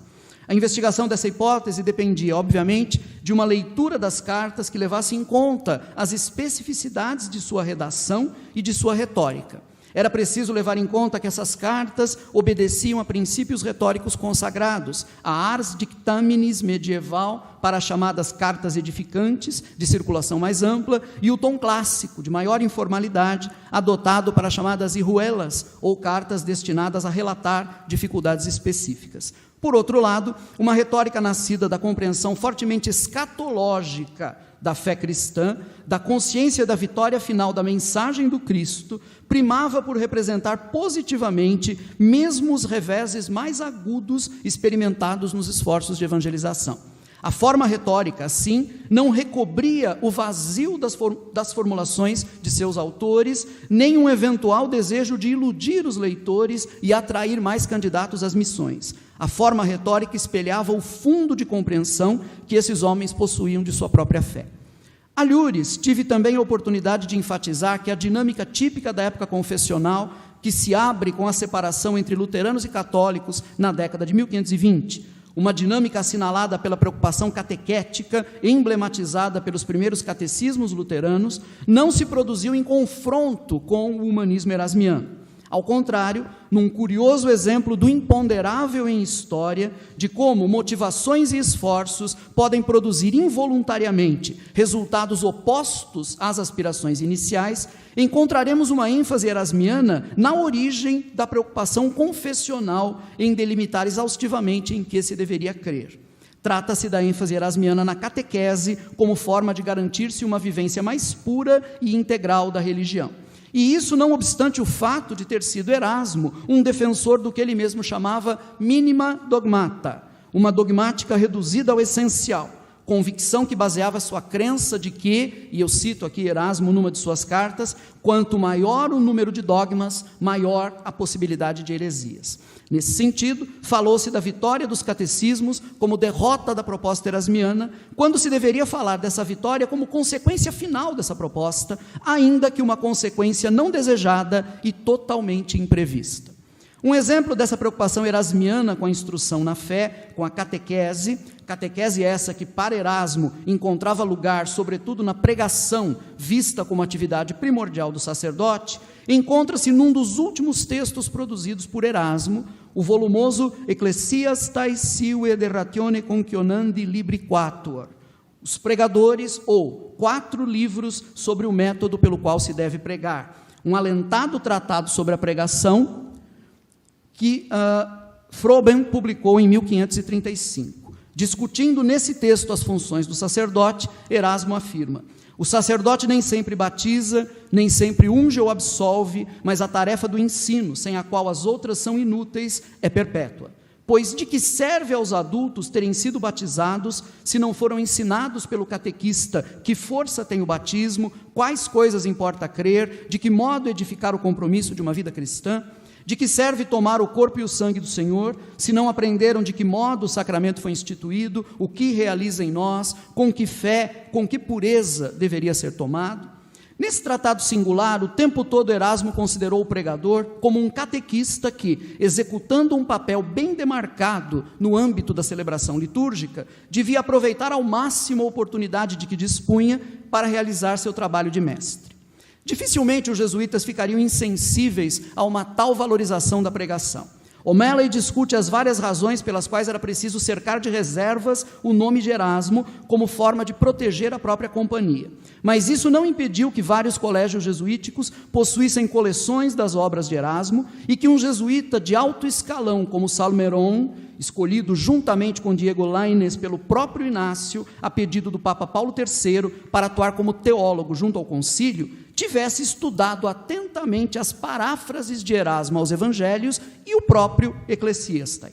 A investigação dessa hipótese dependia, obviamente, de uma leitura das cartas que levasse em conta as especificidades de sua redação e de sua retórica. Era preciso levar em conta que essas cartas obedeciam a princípios retóricos consagrados, a ars dictaminis medieval para as chamadas cartas edificantes, de circulação mais ampla, e o tom clássico, de maior informalidade, adotado para as chamadas irruelas, ou cartas destinadas a relatar dificuldades específicas. Por outro lado, uma retórica nascida da compreensão fortemente escatológica da fé cristã, da consciência da vitória final da mensagem do Cristo, primava por representar positivamente mesmo os reveses mais agudos experimentados nos esforços de evangelização. A forma retórica, assim, não recobria o vazio das formulações de seus autores, nem um eventual desejo de iludir os leitores e atrair mais candidatos às missões. A forma retórica espelhava o fundo de compreensão que esses homens possuíam de sua própria fé. Alhures, tive também a oportunidade de enfatizar que a dinâmica típica da época confessional, que se abre com a separação entre luteranos e católicos na década de 1520, uma dinâmica assinalada pela preocupação catequética, emblematizada pelos primeiros catecismos luteranos, não se produziu em confronto com o humanismo erasmiano. Ao contrário, num curioso exemplo do imponderável em história, de como motivações e esforços podem produzir involuntariamente resultados opostos às aspirações iniciais, encontraremos uma ênfase erasmiana na origem da preocupação confessional em delimitar exaustivamente em que se deveria crer. Trata-se da ênfase erasmiana na catequese como forma de garantir-se uma vivência mais pura e integral da religião. E isso não obstante o fato de ter sido Erasmo um defensor do que ele mesmo chamava minima dogmata, uma dogmática reduzida ao essencial, convicção que baseava sua crença de que, e eu cito aqui Erasmo numa de suas cartas, quanto maior o número de dogmas, maior a possibilidade de heresias. Nesse sentido, falou-se da vitória dos catecismos como derrota da proposta erasmiana, quando se deveria falar dessa vitória como consequência final dessa proposta, ainda que uma consequência não desejada e totalmente imprevista. Um exemplo dessa preocupação erasmiana com a instrução na fé, com a catequese essa que para Erasmo encontrava lugar, sobretudo na pregação, vista como atividade primordial do sacerdote, encontra-se num dos últimos textos produzidos por Erasmo, o volumoso Ecclesiastes sive de ratione concionandi libri quatuor, os pregadores, ou 4 livros sobre o método pelo qual se deve pregar, um alentado tratado sobre a pregação, que Froben publicou em 1535. Discutindo nesse texto as funções do sacerdote, Erasmo afirma: o sacerdote nem sempre batiza, nem sempre unge ou absolve, mas a tarefa do ensino, sem a qual as outras são inúteis, é perpétua. Pois de que serve aos adultos terem sido batizados, se não foram ensinados pelo catequista que força tem o batismo, quais coisas importa crer, de que modo edificar o compromisso de uma vida cristã? De que serve tomar o corpo e o sangue do Senhor, se não aprenderam de que modo o sacramento foi instituído, o que realiza em nós, com que fé, com que pureza deveria ser tomado? Nesse tratado singular, o tempo todo Erasmo considerou o pregador como um catequista que, executando um papel bem demarcado no âmbito da celebração litúrgica, devia aproveitar ao máximo a oportunidade de que dispunha para realizar seu trabalho de mestre. Dificilmente os jesuítas ficariam insensíveis a uma tal valorização da pregação. O'Malley discute as várias razões pelas quais era preciso cercar de reservas o nome de Erasmo como forma de proteger a própria companhia. Mas isso não impediu que vários colégios jesuíticos possuíssem coleções das obras de Erasmo e que um jesuíta de alto escalão como Salmeron, escolhido juntamente com Diego Lainez pelo próprio Inácio, a pedido do Papa Paulo III, para atuar como teólogo junto ao concílio, tivesse estudado atentamente as paráfrases de Erasmo aos evangelhos e o próprio Ecclesiastes.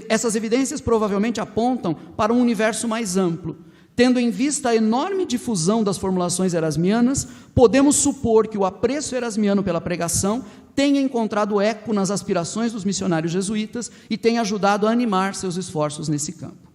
Essas evidências provavelmente apontam para um universo mais amplo. Tendo em vista a enorme difusão das formulações erasmianas, podemos supor que o apreço erasmiano pela pregação tenha encontrado eco nas aspirações dos missionários jesuítas e tenha ajudado a animar seus esforços nesse campo.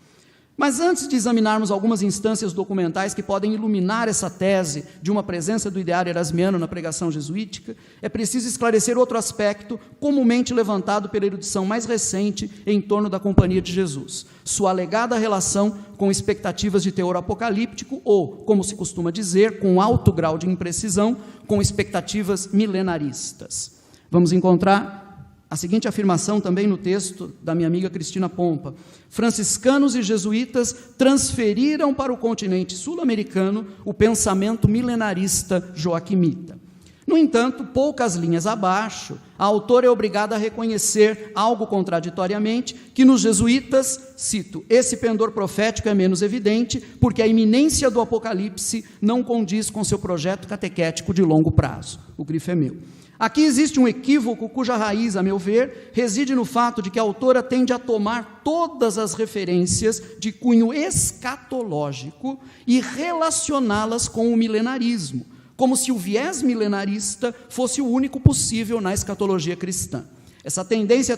Mas antes de examinarmos algumas instâncias documentais que podem iluminar essa tese de uma presença do ideário erasmiano na pregação jesuítica, é preciso esclarecer outro aspecto comumente levantado pela erudição mais recente em torno da Companhia de Jesus, sua alegada relação com expectativas de teor apocalíptico ou, como se costuma dizer, com alto grau de imprecisão, com expectativas milenaristas. Vamos encontrar a seguinte afirmação também no texto da minha amiga Cristina Pompa: franciscanos e jesuítas transferiram para o continente sul-americano o pensamento milenarista joaquimita. No entanto, poucas linhas abaixo, a autora é obrigada a reconhecer, algo contraditoriamente, que nos jesuítas, cito, esse pendor profético é menos evidente, porque a iminência do Apocalipse não condiz com seu projeto catequético de longo prazo. O grifo é meu. Aqui existe um equívoco cuja raiz, a meu ver, reside no fato de que a autora tende a tomar todas as referências de cunho escatológico e relacioná-las com o milenarismo, como se o viés milenarista fosse o único possível na escatologia cristã. Essa tendência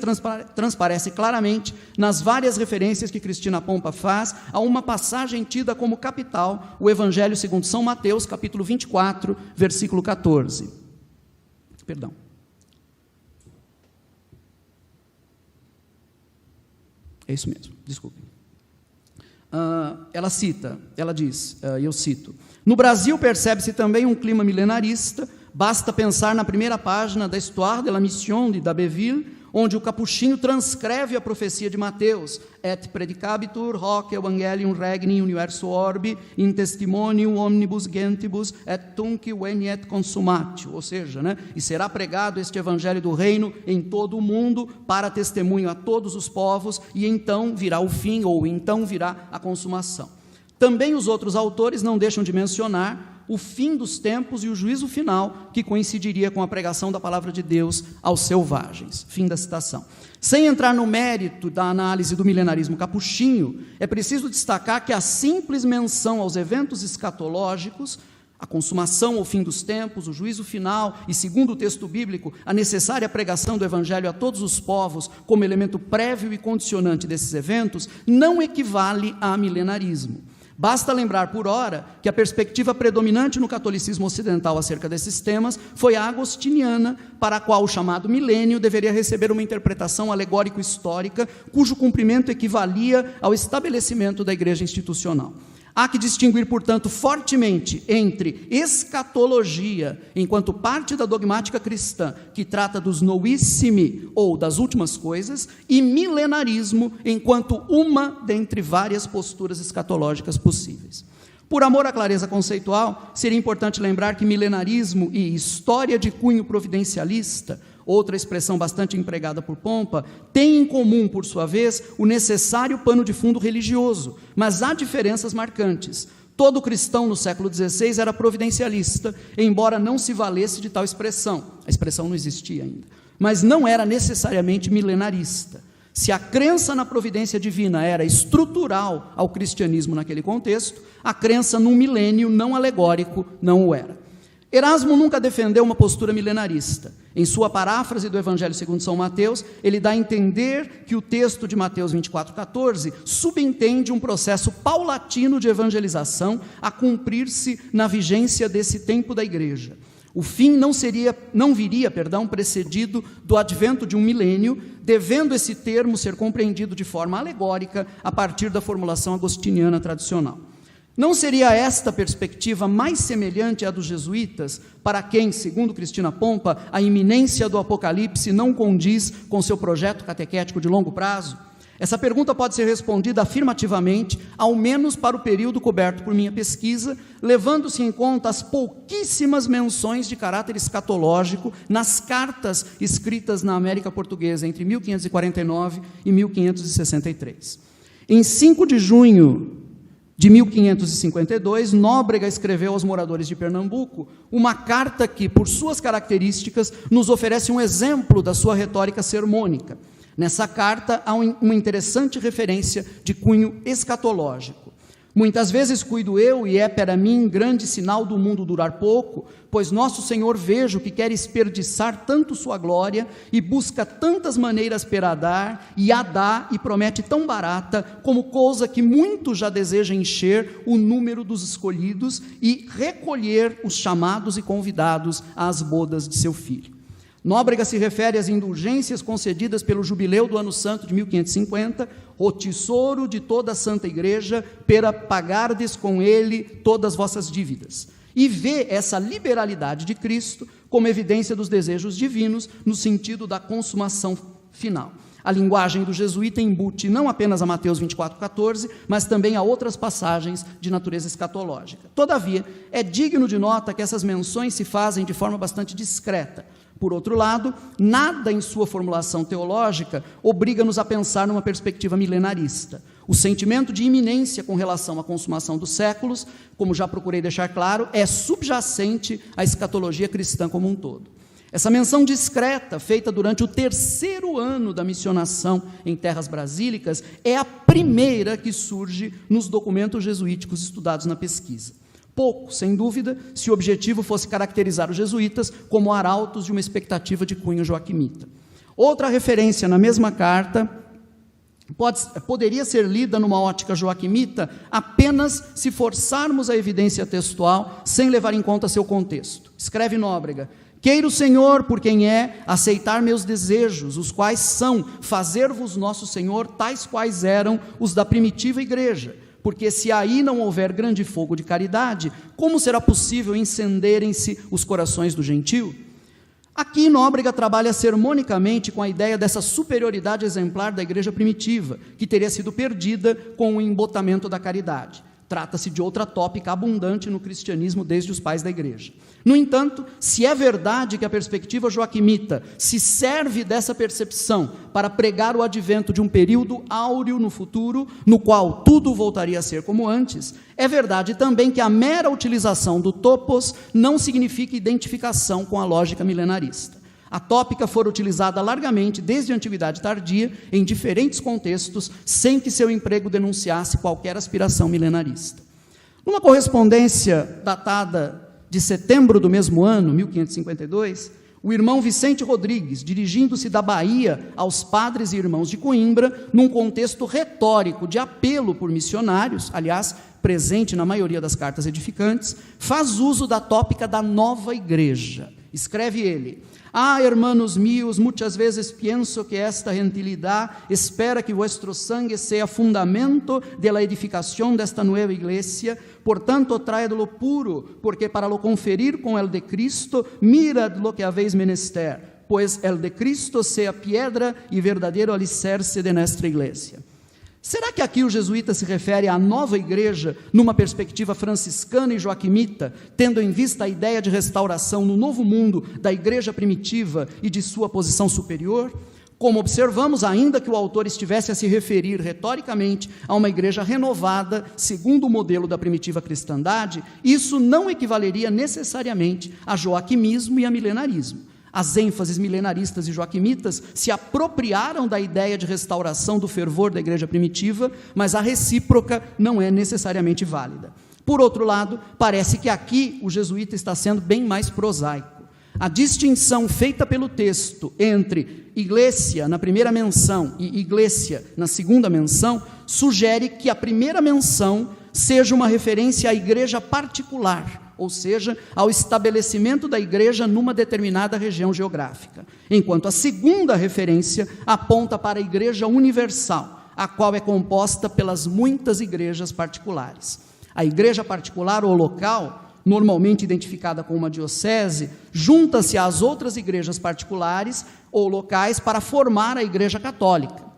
transparece claramente nas várias referências que Cristina Pompa faz a uma passagem tida como capital, o Evangelho segundo São Mateus, capítulo 24, versículo 14. Perdão. É isso mesmo, desculpe. Ela diz, eu cito: no Brasil percebe-se também um clima milenarista, basta pensar na primeira página da Histoire de la Mission de D'Abbeville, onde o capuchinho transcreve a profecia de Mateus: et predicabitur hoc evangelium regni universo orbi in testimonium omnibus gentibus et tunc veniet consumatio, ou seja, e será pregado este evangelho do reino em todo o mundo para testemunho a todos os povos, e então virá o fim, ou então virá a consumação. Também os outros autores não deixam de mencionar o fim dos tempos e o juízo final, que coincidiria com a pregação da palavra de Deus aos selvagens. Fim da citação. Sem entrar no mérito da análise do milenarismo capuchinho, é preciso destacar que a simples menção aos eventos escatológicos, a consumação ou fim dos tempos, o juízo final e, segundo o texto bíblico, a necessária pregação do evangelho a todos os povos como elemento prévio e condicionante desses eventos, não equivale a milenarismo. Basta lembrar, por ora, que a perspectiva predominante no catolicismo ocidental acerca desses temas foi a agostiniana, para a qual o chamado milênio deveria receber uma interpretação alegórico-histórica, cujo cumprimento equivalia ao estabelecimento da igreja institucional. Há que distinguir, portanto, fortemente entre escatologia, enquanto parte da dogmática cristã, que trata dos novissimi, ou das últimas coisas, e milenarismo, enquanto uma dentre várias posturas escatológicas possíveis. Por amor à clareza conceitual, seria importante lembrar que milenarismo e história de cunho providencialista, outra expressão bastante empregada por Pompa, tem em comum, por sua vez, o necessário pano de fundo religioso, mas há diferenças marcantes. Todo cristão no século XVI era providencialista, embora não se valesse de tal expressão. A expressão não existia ainda. Mas não era necessariamente milenarista. Se a crença na providência divina era estrutural ao cristianismo naquele contexto, a crença num milênio não alegórico não o era. Erasmo nunca defendeu uma postura milenarista. Em sua paráfrase do Evangelho segundo São Mateus, ele dá a entender que o texto de Mateus 24,14 subentende um processo paulatino de evangelização a cumprir-se na vigência desse tempo da igreja. O fim não viria precedido do advento de um milênio, devendo esse termo ser compreendido de forma alegórica a partir da formulação agostiniana tradicional. Não seria esta perspectiva mais semelhante à dos jesuítas, para quem, segundo Cristina Pompa, a iminência do Apocalipse não condiz com seu projeto catequético de longo prazo? Essa pergunta pode ser respondida afirmativamente, ao menos para o período coberto por minha pesquisa, levando-se em conta as pouquíssimas menções de caráter escatológico nas cartas escritas na América Portuguesa entre 1549 e 1563. Em 5 de junho de 1552, Nóbrega escreveu aos moradores de Pernambuco uma carta que, por suas características, nos oferece um exemplo da sua retórica sermônica. Nessa carta há uma interessante referência de cunho escatológico. Muitas vezes cuido eu, e é para mim grande sinal do mundo durar pouco, pois nosso Senhor vejo que quer esperdiçar tanto sua glória, e busca tantas maneiras para dar, e a dá, e promete tão barata, como coisa que muito já deseja encher o número dos escolhidos, e recolher os chamados e convidados às bodas de seu filho. Nóbrega se refere às indulgências concedidas pelo jubileu do ano santo de 1550, o tesouro de toda a Santa Igreja, para pagardes com ele todas as vossas dívidas. E vê essa liberalidade de Cristo como evidência dos desejos divinos, no sentido da consumação final. A linguagem do jesuíta embute não apenas a Mateus 24,14, mas também a outras passagens de natureza escatológica. Todavia, é digno de nota que essas menções se fazem de forma bastante discreta. Por outro lado, nada em sua formulação teológica obriga-nos a pensar numa perspectiva milenarista. O sentimento de iminência com relação à consumação dos séculos, como já procurei deixar claro, é subjacente à escatologia cristã como um todo. Essa menção discreta, feita durante o 3º ano da missionação em terras brasílicas, é a primeira que surge nos documentos jesuíticos estudados na pesquisa. Pouco, sem dúvida, se o objetivo fosse caracterizar os jesuítas como arautos de uma expectativa de cunho joaquimita. Outra referência na mesma carta poderia ser lida numa ótica joaquimita apenas se forçarmos a evidência textual sem levar em conta seu contexto. Escreve Nóbrega: queira o Senhor, por quem é, aceitar meus desejos, os quais são fazer-vos nosso Senhor tais quais eram os da primitiva igreja, porque se aí não houver grande fogo de caridade, como será possível incenderem-se os corações do gentio? Aqui Nóbrega trabalha sermonicamente com a ideia dessa superioridade exemplar da igreja primitiva, que teria sido perdida com o embotamento da caridade. Trata-se de outra tópica abundante no cristianismo desde os pais da igreja. No entanto, se é verdade que a perspectiva joaquimita se serve dessa percepção para pregar o advento de um período áureo no futuro, no qual tudo voltaria a ser como antes, é verdade também que a mera utilização do topos não significa identificação com a lógica milenarista. A tópica fora utilizada largamente desde a antiguidade tardia, em diferentes contextos, sem que seu emprego denunciasse qualquer aspiração milenarista. Numa correspondência datada de setembro do mesmo ano, 1552, o irmão Vicente Rodrigues, dirigindo-se da Bahia aos padres e irmãos de Coimbra, num contexto retórico de apelo por missionários, aliás, presente na maioria das cartas edificantes, faz uso da tópica da nova igreja. Escreve ele: hermanos míos, muitas vezes pienso que esta gentilidad espera que vuestro sangue sea fundamento de la edificación desta nueva iglesia, por tanto traedlo puro, porque para lo conferir con el de Cristo, mirad lo que habéis menester, pues el de Cristo sea piedra y verdadero alicerce de nuestra iglesia. Será que aqui o jesuíta se refere à nova igreja numa perspectiva franciscana e joaquimita, tendo em vista a ideia de restauração no novo mundo da igreja primitiva e de sua posição superior? Como observamos, ainda que o autor estivesse a se referir retoricamente a uma igreja renovada, segundo o modelo da primitiva cristandade, isso não equivaleria necessariamente a joaquimismo e a milenarismo. As ênfases milenaristas e joaquimitas se apropriaram da ideia de restauração do fervor da igreja primitiva, mas a recíproca não é necessariamente válida. Por outro lado, parece que aqui o jesuíta está sendo bem mais prosaico. A distinção feita pelo texto entre igreja na primeira menção e igreja na segunda menção sugere que a primeira menção seja uma referência à igreja particular, ou seja, ao estabelecimento da igreja numa determinada região geográfica, enquanto a segunda referência aponta para a igreja universal, a qual é composta pelas muitas igrejas particulares. A igreja particular ou local, normalmente identificada com uma diocese, junta-se às outras igrejas particulares ou locais para formar a igreja católica.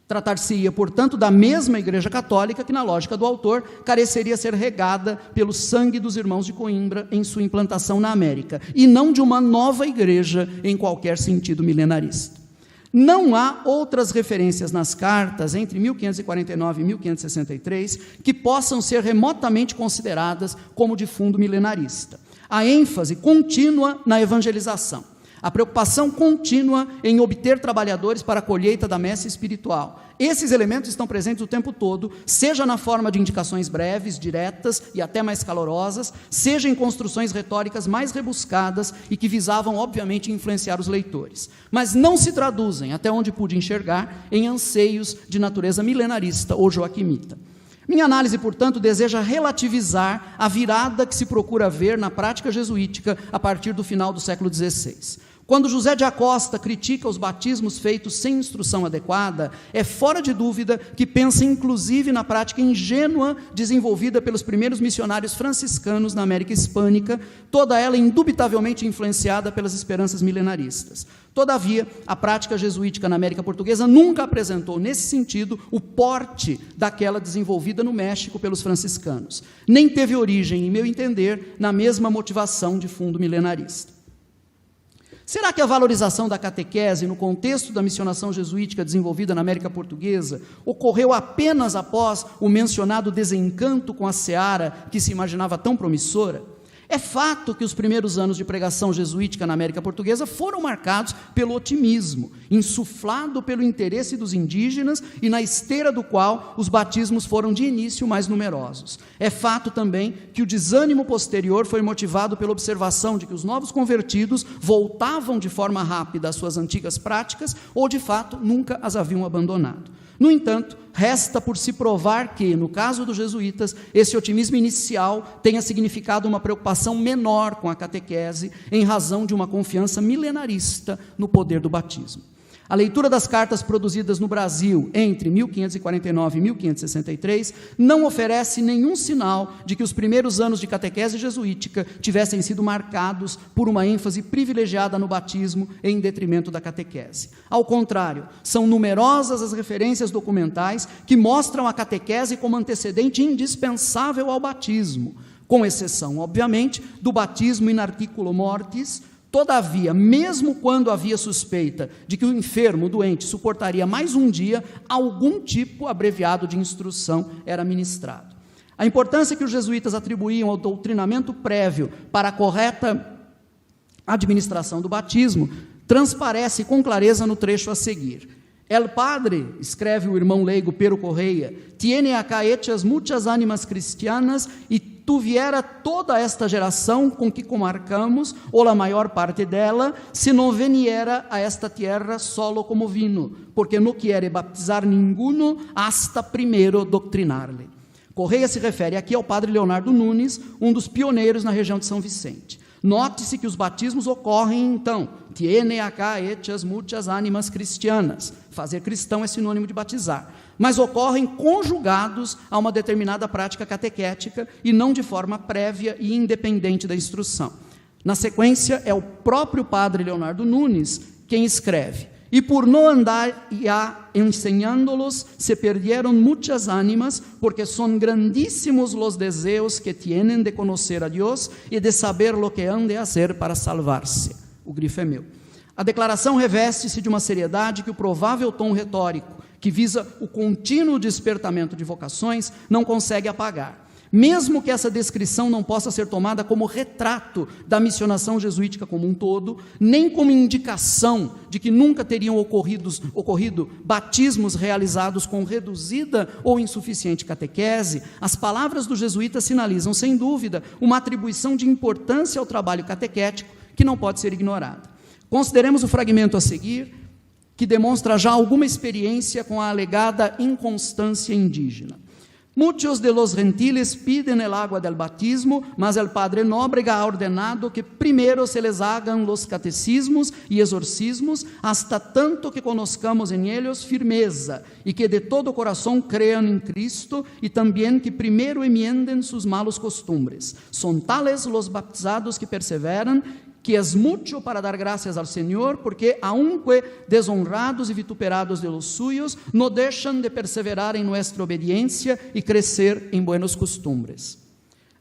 Tratar-se-ia, portanto, da mesma igreja católica que, na lógica do autor, careceria ser regada pelo sangue dos irmãos de Coimbra em sua implantação na América, e não de uma nova igreja em qualquer sentido milenarista. Não há outras referências nas cartas entre 1549 e 1563 que possam ser remotamente consideradas como de fundo milenarista. A ênfase contínua na evangelização, a preocupação contínua em obter trabalhadores para a colheita da messe espiritual. Esses elementos estão presentes o tempo todo, seja na forma de indicações breves, diretas e até mais calorosas, seja em construções retóricas mais rebuscadas e que visavam, obviamente, influenciar os leitores. Mas não se traduzem, até onde pude enxergar, em anseios de natureza milenarista ou joaquimita. Minha análise, portanto, deseja relativizar a virada que se procura ver na prática jesuítica a partir do final do século XVI. Quando José de Acosta critica os batismos feitos sem instrução adequada, é fora de dúvida que pensa inclusive na prática ingênua desenvolvida pelos primeiros missionários franciscanos na América Hispânica, toda ela indubitavelmente influenciada pelas esperanças milenaristas. Todavia, a prática jesuítica na América Portuguesa nunca apresentou, nesse sentido, o porte daquela desenvolvida no México pelos franciscanos. Nem teve origem, em meu entender, na mesma motivação de fundo milenarista. Será que a valorização da catequese no contexto da missionação jesuítica desenvolvida na América Portuguesa ocorreu apenas após o mencionado desencanto com a seara que se imaginava tão promissora? É fato que os primeiros anos de pregação jesuítica na América Portuguesa foram marcados pelo otimismo, insuflado pelo interesse dos indígenas e na esteira do qual os batismos foram de início mais numerosos. É fato também que o desânimo posterior foi motivado pela observação de que os novos convertidos voltavam de forma rápida às suas antigas práticas ou, de fato, nunca as haviam abandonado. No entanto, resta por se provar que, no caso dos jesuítas, esse otimismo inicial tenha significado uma preocupação menor com a catequese, em razão de uma confiança milenarista no poder do batismo. A leitura das cartas produzidas no Brasil entre 1549 e 1563 não oferece nenhum sinal de que os primeiros anos de catequese jesuítica tivessem sido marcados por uma ênfase privilegiada no batismo em detrimento da catequese. Ao contrário, são numerosas as referências documentais que mostram a catequese como antecedente indispensável ao batismo, com exceção, obviamente, do batismo in articulo mortis. Todavia, mesmo quando havia suspeita de que o enfermo, o doente, suportaria mais um dia, algum tipo abreviado de instrução era ministrado. A importância que os jesuítas atribuíam ao doutrinamento prévio para a correta administração do batismo transparece com clareza no trecho a seguir. El padre, escreve o irmão leigo Pero Correia, tiene acá hechas muchas ánimas cristianas e tuviera toda esta geração com que comarcamos, ou a maior parte dela, se não veniera a esta tierra solo como vino, porque no quiere baptizar ninguno, hasta primero doctrinar-lhe. Correia se refere aqui ao padre Leonardo Nunes, um dos pioneiros na região de São Vicente. Note-se que os batismos ocorrem, então, tiene acá hechas muchas ánimas cristianas, fazer cristão é sinônimo de batizar, mas ocorrem conjugados a uma determinada prática catequética e não de forma prévia e independente da instrução. Na sequência, é o próprio padre Leonardo Nunes quem escreve: e por não andar ya enseñándolos, se perdieron muchas ánimas, porque son grandísimos los deseos que tienen de conocer a Dios y de saber lo que han de hacer para salvarse. O grifo é meu. A declaração reveste-se de uma seriedade que o provável tom retórico, que visa o contínuo despertamento de vocações, não consegue apagar. Mesmo que essa descrição não possa ser tomada como retrato da missionação jesuítica como um todo, nem como indicação de que nunca teriam ocorrido batismos realizados com reduzida ou insuficiente catequese, as palavras dos jesuítas sinalizam, sem dúvida, uma atribuição de importância ao trabalho catequético que não pode ser ignorada. Consideremos o fragmento a seguir, que demonstra já alguma experiência com a alegada inconstância indígena. Muchos de los gentiles piden el agua del batismo, mas el padre Nóbrega ha ordenado que primero se les hagan los catecismos y exorcismos, hasta tanto que conozcamos en ellos firmeza, y que de todo corazón crean en Cristo, y también que primero enmienden sus malos costumbres. Son tales los bautizados que perseveran, que es mucho para dar gracias al Señor, porque aunque deshonrados y vituperados de los suyos, no dejan de perseverar en nuestra obediencia y crecer en buenos costumbres.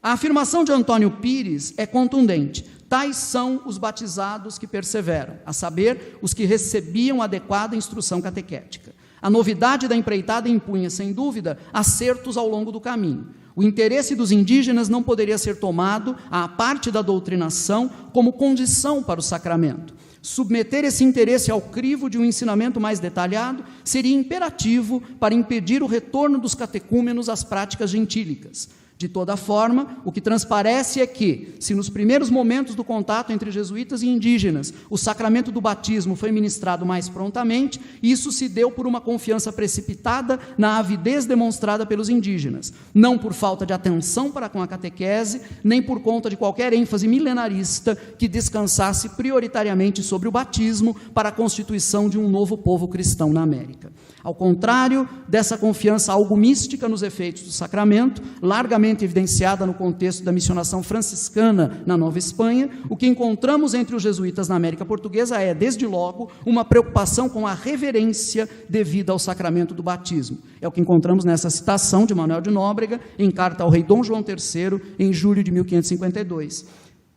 A afirmação de Antônio Pires é contundente. Tais são os batizados que perseveram, a saber, os que recebiam adequada instrução catequética. A novidade da empreitada impunha, sem dúvida, acertos ao longo do caminho. O interesse dos indígenas não poderia ser tomado, à parte da doutrinação, como condição para o sacramento. Submeter esse interesse ao crivo de um ensinamento mais detalhado seria imperativo para impedir o retorno dos catecúmenos às práticas gentílicas. De toda forma, o que transparece é que, se nos primeiros momentos do contato entre jesuítas e indígenas, o sacramento do batismo foi ministrado mais prontamente, isso se deu por uma confiança precipitada na avidez demonstrada pelos indígenas, não por falta de atenção para com a catequese, nem por conta de qualquer ênfase milenarista que descansasse prioritariamente sobre o batismo para a constituição de um novo povo cristão na América. Ao contrário dessa confiança algo mística nos efeitos do sacramento, largamente evidenciada no contexto da missionação franciscana na Nova Espanha, o que encontramos entre os jesuítas na América Portuguesa é, desde logo, uma preocupação com a reverência devida ao sacramento do batismo. É o que encontramos nessa citação de Manuel de Nóbrega, em carta ao rei Dom João III, em julho de 1552.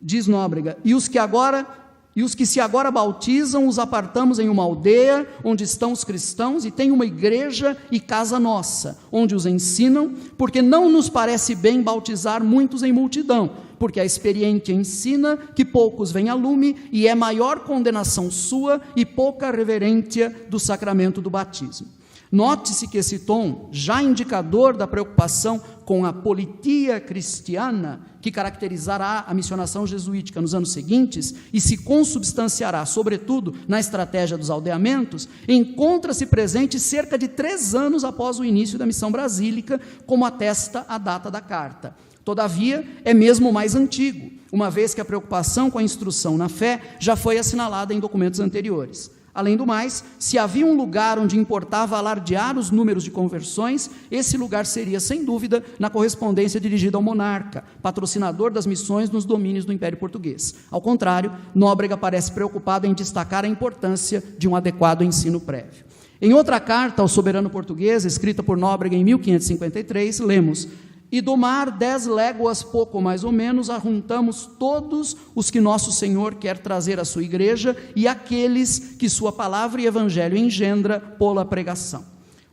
Diz Nóbrega: e os que se agora bautizam, os apartamos em uma aldeia, onde estão os cristãos, e tem uma igreja e casa nossa, onde os ensinam, porque não nos parece bem bautizar muitos em multidão, porque a experiência ensina que poucos vêm a lume, e é maior condenação sua e pouca reverência do sacramento do batismo. Note-se que esse tom, já indicador da preocupação com a politia cristiana, que caracterizará a missionação jesuítica nos anos seguintes e se consubstanciará, sobretudo, na estratégia dos aldeamentos, encontra-se presente cerca de 3 anos após o início da missão brasílica, como atesta a data da carta. Todavia, é mesmo mais antigo, uma vez que a preocupação com a instrução na fé já foi assinalada em documentos anteriores. Além do mais, se havia um lugar onde importava alardear os números de conversões, esse lugar seria, sem dúvida, na correspondência dirigida ao monarca, patrocinador das missões nos domínios do Império Português. Ao contrário, Nóbrega parece preocupado em destacar a importância de um adequado ensino prévio. Em outra carta ao soberano português, escrita por Nóbrega em 1553, lemos: e do mar 10 léguas, pouco mais ou menos, ajuntamos todos os que nosso Senhor quer trazer à sua igreja e aqueles que sua palavra e evangelho engendra pela pregação.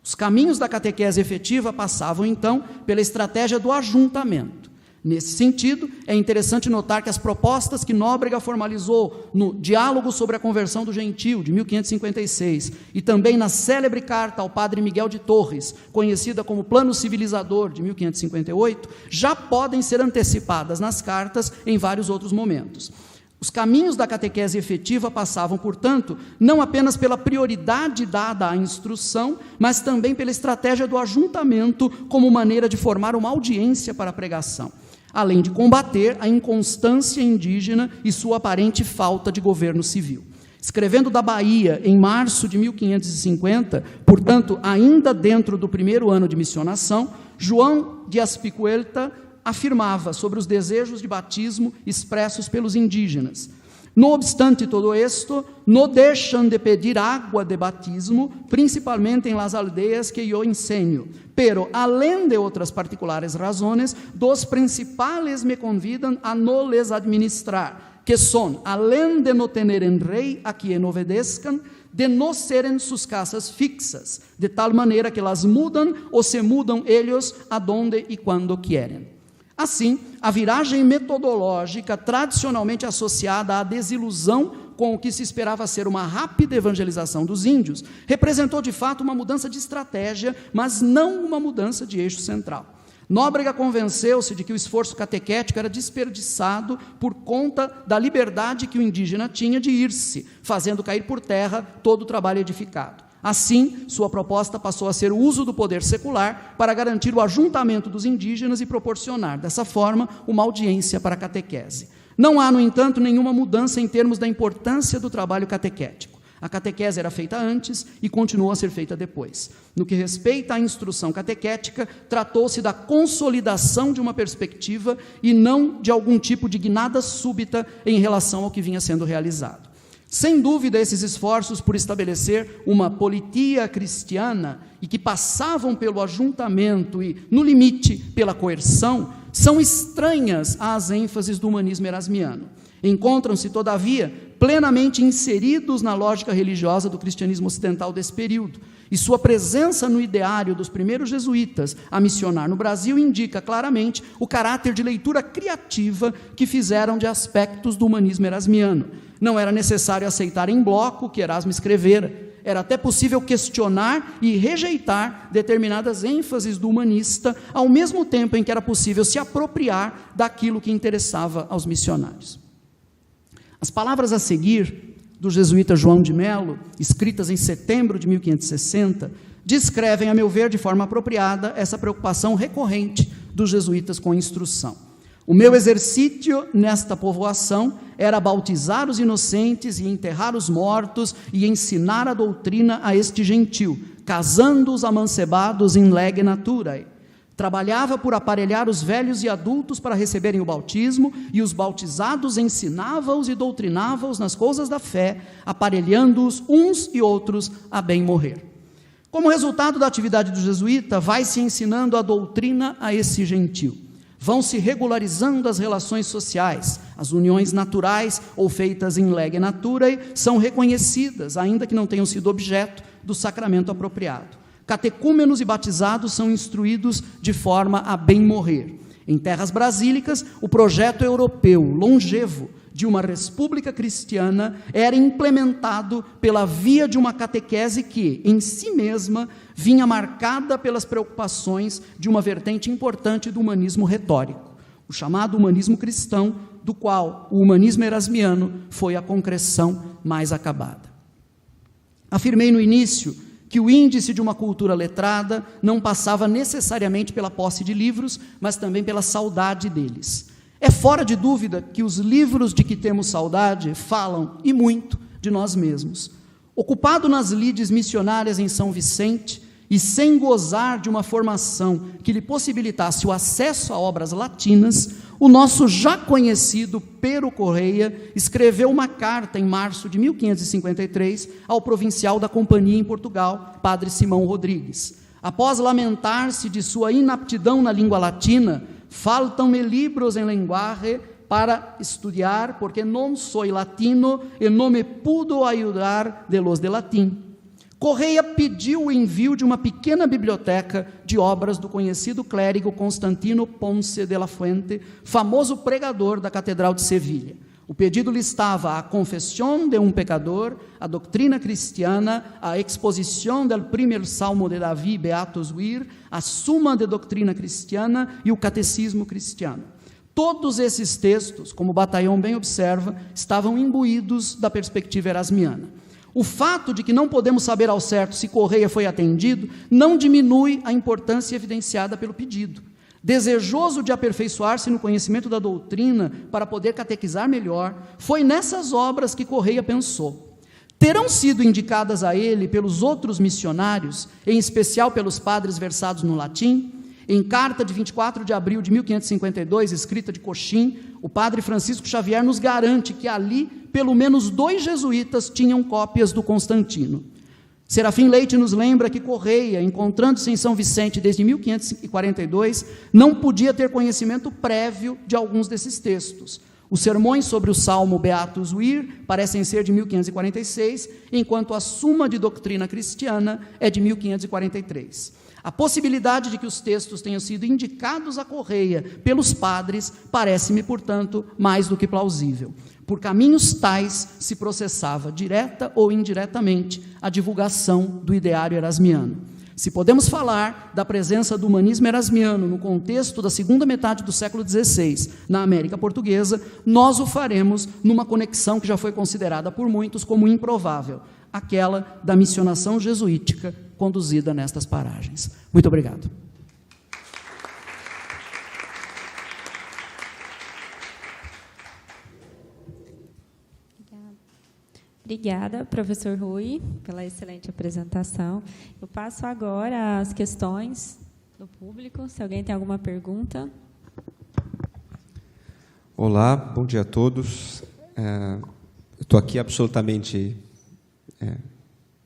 Os caminhos da catequese efetiva passavam, então, pela estratégia do ajuntamento. Nesse sentido, é interessante notar que as propostas que Nóbrega formalizou no Diálogo sobre a Conversão do Gentio, de 1556, e também na célebre carta ao padre Miguel de Torres, conhecida como Plano Civilizador, de 1558, já podem ser antecipadas nas cartas em vários outros momentos. Os caminhos da catequese efetiva passavam, portanto, não apenas pela prioridade dada à instrução, mas também pela estratégia do ajuntamento como maneira de formar uma audiência para a pregação, além de combater a inconstância indígena e sua aparente falta de governo civil. Escrevendo da Bahia em março de 1550, portanto, ainda dentro do primeiro ano de missionação, João de Aspicuelta afirmava sobre os desejos de batismo expressos pelos indígenas: no obstante todo esto, no deixam de pedir água de batismo, principalmente en las aldeias que yo enseño, pero, além de outras particulares razones, dos principales me convidan a no les administrar, que son, além de no teneren rei a quien obedezcan, de no serem sus casas fixas, de tal maneira que las mudan ou se mudam ellos a donde e quando quieren. Assim, a viragem metodológica tradicionalmente associada à desilusão com o que se esperava ser uma rápida evangelização dos índios, representou de fato uma mudança de estratégia, mas não uma mudança de eixo central. Nóbrega convenceu-se de que o esforço catequético era desperdiçado por conta da liberdade que o indígena tinha de ir-se, fazendo cair por terra todo o trabalho edificado. Assim, sua proposta passou a ser o uso do poder secular para garantir o ajuntamento dos indígenas e proporcionar, dessa forma, uma audiência para a catequese. Não há, no entanto, nenhuma mudança em termos da importância do trabalho catequético. A catequese era feita antes e continuou a ser feita depois. No que respeita à instrução catequética, tratou-se da consolidação de uma perspectiva e não de algum tipo de guinada súbita em relação ao que vinha sendo realizado. Sem dúvida, esses esforços por estabelecer uma politia cristiana e que passavam pelo ajuntamento e, no limite, pela coerção, são estranhas às ênfases do humanismo erasmiano. Encontram-se, todavia, plenamente inseridos na lógica religiosa do cristianismo ocidental desse período, e sua presença no ideário dos primeiros jesuítas a missionar no Brasil indica claramente o caráter de leitura criativa que fizeram de aspectos do humanismo erasmiano. Não era necessário aceitar em bloco o que Erasmo escrevera, era até possível questionar e rejeitar determinadas ênfases do humanista, ao mesmo tempo em que era possível se apropriar daquilo que interessava aos missionários. As palavras a seguir, do jesuíta João de Melo, escritas em setembro de 1560, descrevem, a meu ver, de forma apropriada, essa preocupação recorrente dos jesuítas com a instrução. O meu exercício nesta povoação era bautizar os inocentes e enterrar os mortos e ensinar a doutrina a este gentil, casando-os amancebados in lege naturae. Trabalhava por aparelhar os velhos e adultos para receberem o bautismo, e os bautizados ensinava-os e doutrinava-os nas coisas da fé, aparelhando-os uns e outros a bem morrer. Como resultado da atividade do jesuíta, vai-se ensinando a doutrina a esse gentil. Vão se regularizando as relações sociais, as uniões naturais ou feitas in lege naturae são reconhecidas, ainda que não tenham sido objeto do sacramento apropriado. Catecúmenos e batizados são instruídos de forma a bem morrer. Em terras brasílicas, o projeto europeu longevo de uma república cristiana era implementado pela via de uma catequese que, em si mesma, vinha marcada pelas preocupações de uma vertente importante do humanismo retórico, o chamado humanismo cristão, do qual o humanismo erasmiano foi a concreção mais acabada. Afirmei no início que o índice de uma cultura letrada não passava necessariamente pela posse de livros, mas também pela saudade deles. É fora de dúvida que os livros de que temos saudade falam, e muito, de nós mesmos. Ocupado nas lides missionárias em São Vicente, e sem gozar de uma formação que lhe possibilitasse o acesso a obras latinas, o nosso já conhecido Pero Correia escreveu uma carta em março de 1553 ao provincial da companhia em Portugal, Padre Simão Rodrigues. Após lamentar-se de sua inaptidão na língua latina, faltam-me libros em lenguaje para estudar, porque não sou latino e não me pudo ayudar de los de latim. Correia pediu o envio de uma pequena biblioteca de obras do conhecido clérigo Constantino Ponce de la Fuente, famoso pregador da Catedral de Sevilha. O pedido listava a Confissão de um Pecador, a doutrina cristiana, a exposição del primer salmo de Davi, Beatus vir, a Suma de Doutrina Cristiana e o Catecismo Cristiano. Todos esses textos, como Bataillon bem observa, estavam imbuídos da perspectiva erasmiana. O fato de que não podemos saber ao certo se Correia foi atendido não diminui a importância evidenciada pelo pedido. Desejoso de aperfeiçoar-se no conhecimento da doutrina para poder catequizar melhor, foi nessas obras que Correia pensou. Terão sido indicadas a ele pelos outros missionários, em especial pelos padres versados no latim? Em carta de 24 de abril de 1552, escrita de Coxim, o padre Francisco Xavier nos garante que ali, pelo menos 2 jesuítas tinham cópias do Constantino. Serafim Leite nos lembra que Correia, encontrando-se em São Vicente desde 1542, não podia ter conhecimento prévio de alguns desses textos. Os sermões sobre o Salmo Beatus vir parecem ser de 1546, enquanto a Suma de Doutrina Cristiana é de 1543. A possibilidade de que os textos tenham sido indicados à Correia pelos padres parece-me, portanto, mais do que plausível. Por caminhos tais se processava, direta ou indiretamente, a divulgação do ideário erasmiano. Se podemos falar da presença do humanismo erasmiano no contexto da segunda metade do século XVI na América Portuguesa, nós o faremos numa conexão que já foi considerada por muitos como improvável, aquela da missionação jesuítica conduzida nestas paragens. Muito obrigado. Obrigada, professor Rui, pela excelente apresentação. Eu passo agora às questões do público, se alguém tem alguma pergunta. Olá, bom dia a todos. Estou aqui absolutamente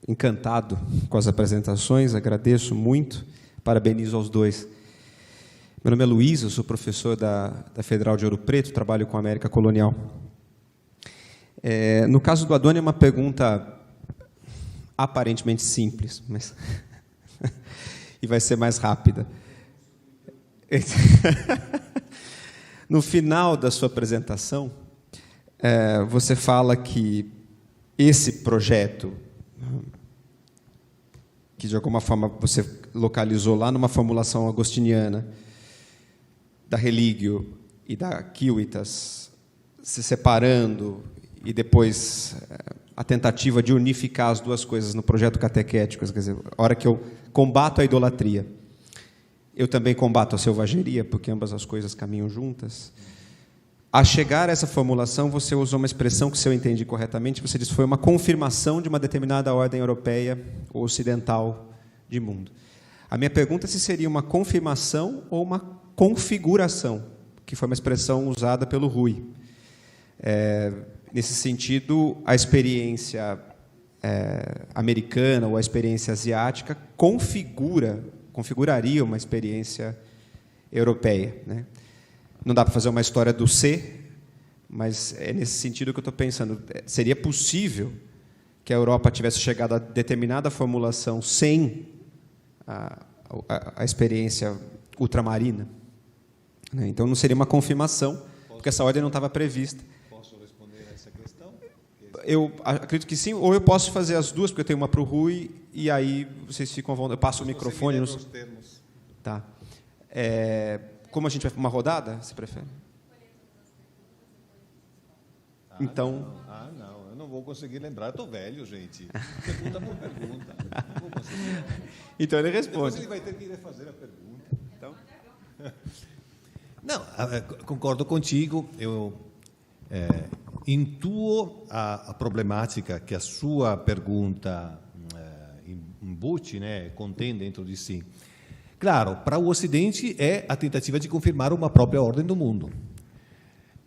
encantado com as apresentações, agradeço muito, parabenizo aos dois. Meu nome é Luiz, eu sou professor da Federal de Ouro Preto, trabalho com a América Colonial. No caso do Adônio, é uma pergunta aparentemente simples, mas e vai ser mais rápida. No final da sua apresentação, você fala que esse projeto, que de alguma forma você localizou lá numa formulação agostiniana, da Religio e da Civitas, se separando, e depois a tentativa de unificar as duas coisas no projeto catequético, quer dizer, a hora que eu combato a idolatria, eu também combato a selvageria, porque ambas as coisas caminham juntas. A chegar a essa formulação, você usou uma expressão que, se eu entendi corretamente, você disse que foi uma confirmação de uma determinada ordem europeia ou ocidental de mundo. A minha pergunta é se seria uma confirmação ou uma configuração, que foi uma expressão usada pelo Rui. Nesse sentido, a experiência americana ou a experiência asiática configuraria uma experiência europeia, né? Não dá para fazer uma história do ser, mas é nesse sentido que eu estou pensando. Seria possível que a Europa tivesse chegado a determinada formulação sem a experiência ultramarina, né? Então, não seria uma confirmação, porque essa ordem não estava prevista. Eu acredito que sim, ou eu posso fazer as duas, porque eu tenho uma para o Rui, e aí vocês ficam à vontade. Eu passo o microfone. Tá. Como a gente vai para uma rodada, você prefere? Então. Não, eu não vou conseguir lembrar, eu estou velho, gente. Pergunta por pergunta. Não vou conseguir. Então ele responde. Depois ele vai ter que refazer a pergunta. Então. Não, concordo contigo. Eu intuo a problemática que a sua pergunta embute, né, contém dentro de si. Claro, para o Ocidente é a tentativa de confirmar uma própria ordem do mundo.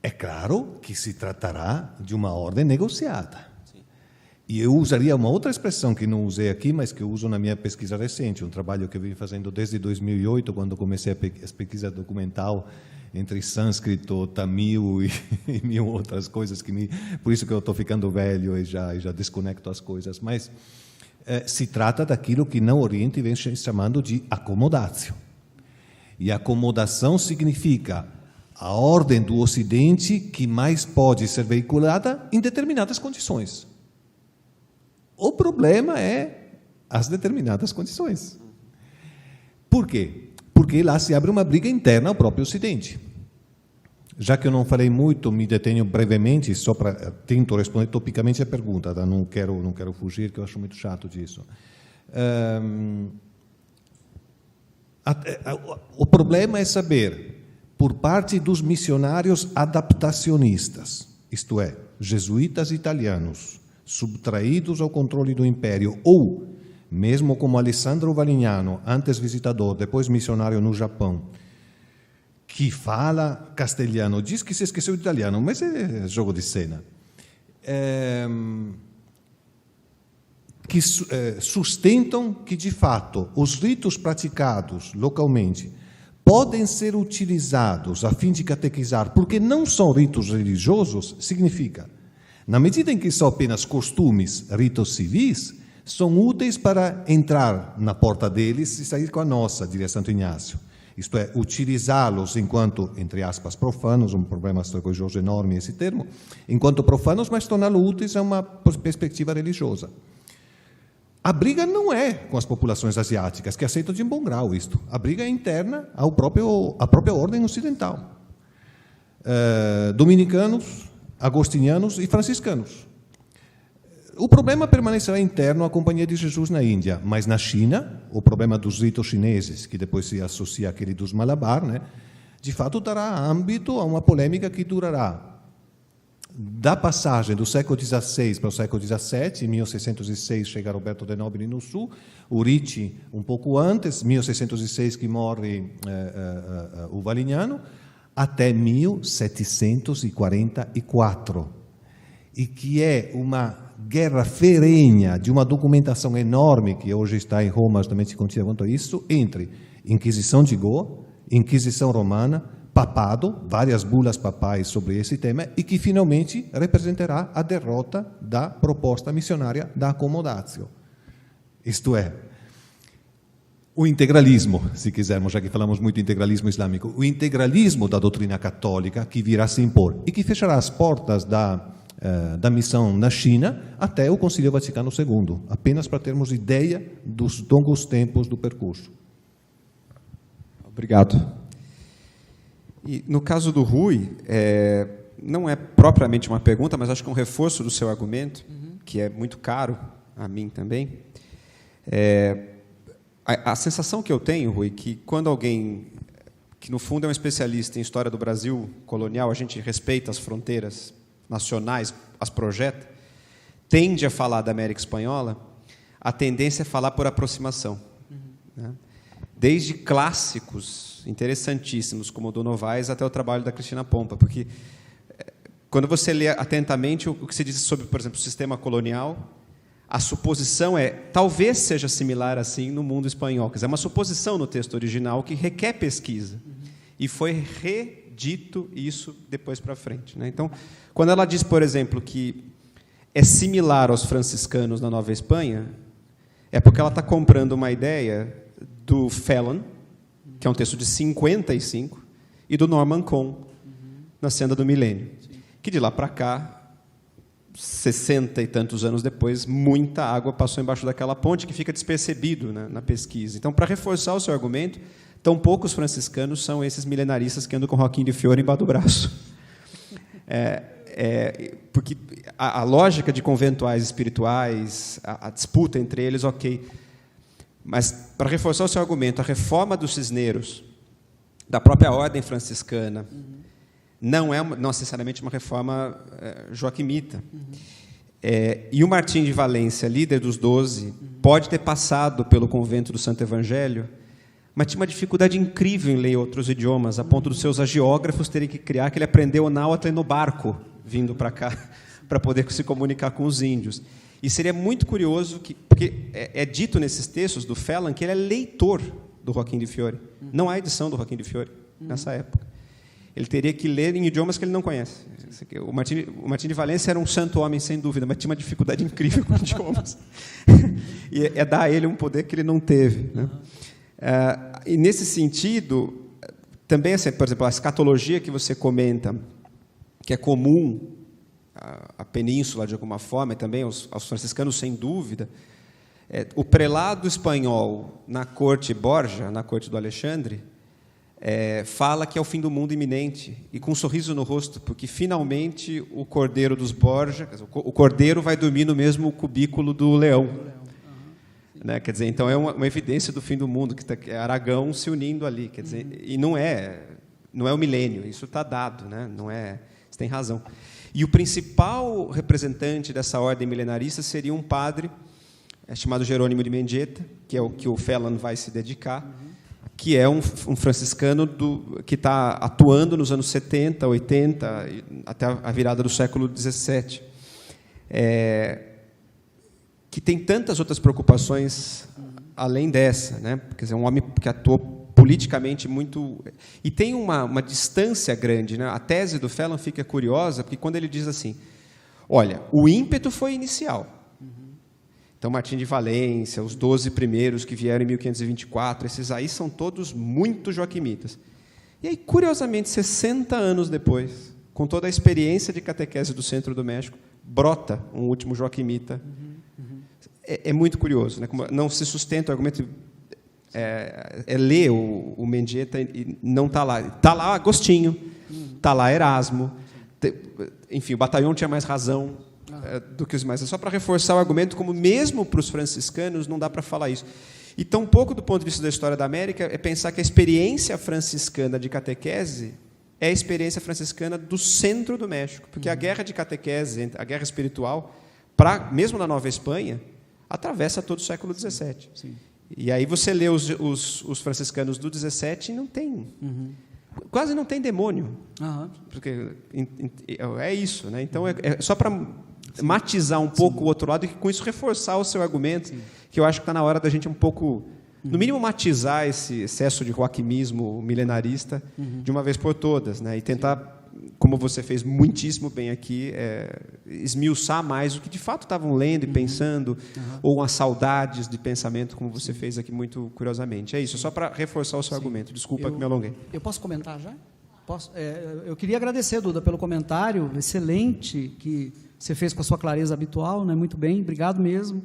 É claro que se tratará de uma ordem negociada. Sim. E eu usaria uma outra expressão que não usei aqui, mas que eu uso na minha pesquisa recente, um trabalho que eu venho fazendo desde 2008, quando comecei a pesquisa documental entre sânscrito, tamil e mil outras coisas por isso que eu estou ficando velho e já desconecto as coisas. Mas se trata daquilo que no Oriente vem chamando de acomodatio. E acomodação significa a ordem do Ocidente que mais pode ser veiculada em determinadas condições. O problema é as determinadas condições. Por quê? Porque lá se abre uma briga interna ao próprio Ocidente. Já que eu não falei muito, me detenho brevemente, só para tento responder topicamente a pergunta, tá? Não quero fugir, que eu acho muito chato disso. O problema é saber, por parte dos missionários adaptacionistas, isto é, jesuítas italianos, subtraídos ao controle do Império, ou mesmo como Alessandro Valignano, antes visitador, depois missionário no Japão, que fala castelhano, diz que se esqueceu de italiano, mas é jogo de cena, que sustentam que, de fato, os ritos praticados localmente podem ser utilizados a fim de catequizar, porque não são ritos religiosos, significa, na medida em que são apenas costumes, ritos civis, são úteis para entrar na porta deles e sair com a nossa, diria Santo Inácio. Isto é, utilizá-los enquanto, entre aspas, profanos, um problema histórico-religioso enorme esse termo, enquanto profanos, mas torná-los úteis a uma perspectiva religiosa. A briga não é com as populações asiáticas, que aceitam de bom grau isto. A briga é interna à própria ordem ocidental. Dominicanos, agostinianos e franciscanos. O problema permanecerá interno à Companhia de Jesus na Índia, mas na China, o problema dos ritos chineses, que depois se associa àquele dos Malabar, né, de fato dará âmbito a uma polêmica que durará da passagem do século XVI para o século XVII. Em 1606 chega Roberto de Nobili no Sul, o Ricci um pouco antes, 1606 que morre o Valignano, até 1744, e que é uma guerra ferrenha de uma documentação enorme, que hoje está em Roma, também se continua quanto a isso, entre Inquisição de Goa, Inquisição Romana, papado, várias bulas papais sobre esse tema, e que finalmente representará a derrota da proposta missionária da Acomodatio. Isto é, o integralismo, se quisermos, já que falamos muito de integralismo islâmico, o integralismo da doutrina católica que virá se impor e que fechará as portas da missão na China até o Concílio Vaticano II, apenas para termos ideia dos longos tempos do percurso. Obrigado. E no caso do Rui, não é propriamente uma pergunta, mas acho que é um reforço do seu argumento, que é muito caro a mim também. A sensação que eu tenho, Rui, que quando alguém que no fundo é um especialista em história do Brasil colonial, a gente respeita as fronteiras nacionais, as projeta, tende a falar da América Espanhola, a tendência é falar por aproximação. Né? Desde clássicos interessantíssimos, como o do Novaes, até o trabalho da Cristina Pompa, porque quando você lê atentamente o que se diz sobre, por exemplo, o sistema colonial, a suposição talvez seja similar assim no mundo espanhol. Quer dizer, é uma suposição no texto original que requer pesquisa. E foi redito isso depois para frente. Né? Então, quando ela diz, por exemplo, que é similar aos franciscanos na Nova Espanha, é porque ela está comprando uma ideia do Phelan, que é um texto de 55, e do Norman Cohn, na Senda do Milênio, que de lá para cá, 60 e tantos anos depois, muita água passou embaixo daquela ponte, que fica despercebido, né, na pesquisa. Então, para reforçar o seu argumento, tão poucos franciscanos são esses milenaristas que andam com Joaquim de Fiore embaixo do braço. Porque a lógica de conventuais espirituais, a disputa entre eles, ok. Mas, para reforçar o seu argumento, a reforma dos Cisneros, da própria ordem franciscana, não é não necessariamente uma reforma joaquimita. E o Martim de Valência, líder dos 12, pode ter passado pelo convento do Santo Evangelho, mas tinha uma dificuldade incrível em ler outros idiomas, a ponto dos seus agiógrafos terem que criar, que ele aprendeu o náhuatl no barco, vindo para cá, para poder se comunicar com os índios. E seria muito curioso, porque é dito nesses textos do Phelan que ele é leitor do Joaquim de Fiore. Não há edição do Joaquim de Fiore nessa época. Ele teria que ler em idiomas que ele não conhece. O Martim de Valência era um santo homem, sem dúvida, mas tinha uma dificuldade incrível com idiomas. E é dar a ele um poder que ele não teve. Né? E, nesse sentido, também, assim, por exemplo, a escatologia que você comenta, que é comum à península, de alguma forma, e também aos franciscanos, sem dúvida, o prelado espanhol na corte Borja, na corte do Alexandre, fala que é o fim do mundo iminente, e com um sorriso no rosto, porque, finalmente, o cordeiro dos Borja, o cordeiro vai dormir no mesmo cubículo do leão. Né? Quer dizer, então é uma evidência do fim do mundo, que é Aragão se unindo ali. Quer dizer, e não é o milênio, isso está dado, né? Não é, você tem razão. E o principal representante dessa ordem milenarista seria um padre chamado Jerônimo de Mendieta, que é o que o Phelan vai se dedicar, que é um franciscano que está atuando nos anos 70, 80, até a virada do século XVII. Que tem tantas outras preocupações além dessa, né? Quer dizer, um homem que atuou politicamente muito... E tem uma distância grande, né? A tese do Phelan fica curiosa, porque quando ele diz assim, olha, o ímpeto foi inicial. Então, Martim de Valência, os 12 primeiros que vieram em 1524, esses aí são todos muito joaquimitas. E aí, curiosamente, 60 anos depois, com toda a experiência de catequese do Centro do México, brota um último joaquimita. É muito curioso, né? Como não se sustenta o argumento. Ler o Mendieta e não está lá. Está lá Agostinho, está lá Erasmo. Enfim, o Bataillon tinha mais razão do que os demais. É só para reforçar o argumento, como mesmo para os franciscanos não dá para falar isso. E tão pouco do ponto de vista da história da América é pensar que a experiência franciscana de catequese é a experiência franciscana do Centro do México, porque a guerra de catequese, a guerra espiritual, mesmo na Nova Espanha, atravessa todo o século XVII. Sim. E aí você lê os franciscanos do XVII e não tem... Quase não tem demônio. Porque é isso, né? Então, é só para matizar um pouco o outro lado e com isso reforçar o seu argumento, que eu acho que está na hora da gente um pouco, no mínimo, matizar esse excesso de joaquimismo milenarista de uma vez por todas, né? E tentar, como você fez muitíssimo bem aqui, esmiuçar mais o que de fato estavam lendo e pensando, ou as saudades de pensamento, como você fez aqui muito curiosamente. É isso, só para reforçar o seu argumento. Desculpa que me alonguei. Eu posso comentar já? Posso? Eu queria agradecer, Duda, pelo comentário excelente que você fez com a sua clareza habitual, né? Muito bem, obrigado mesmo.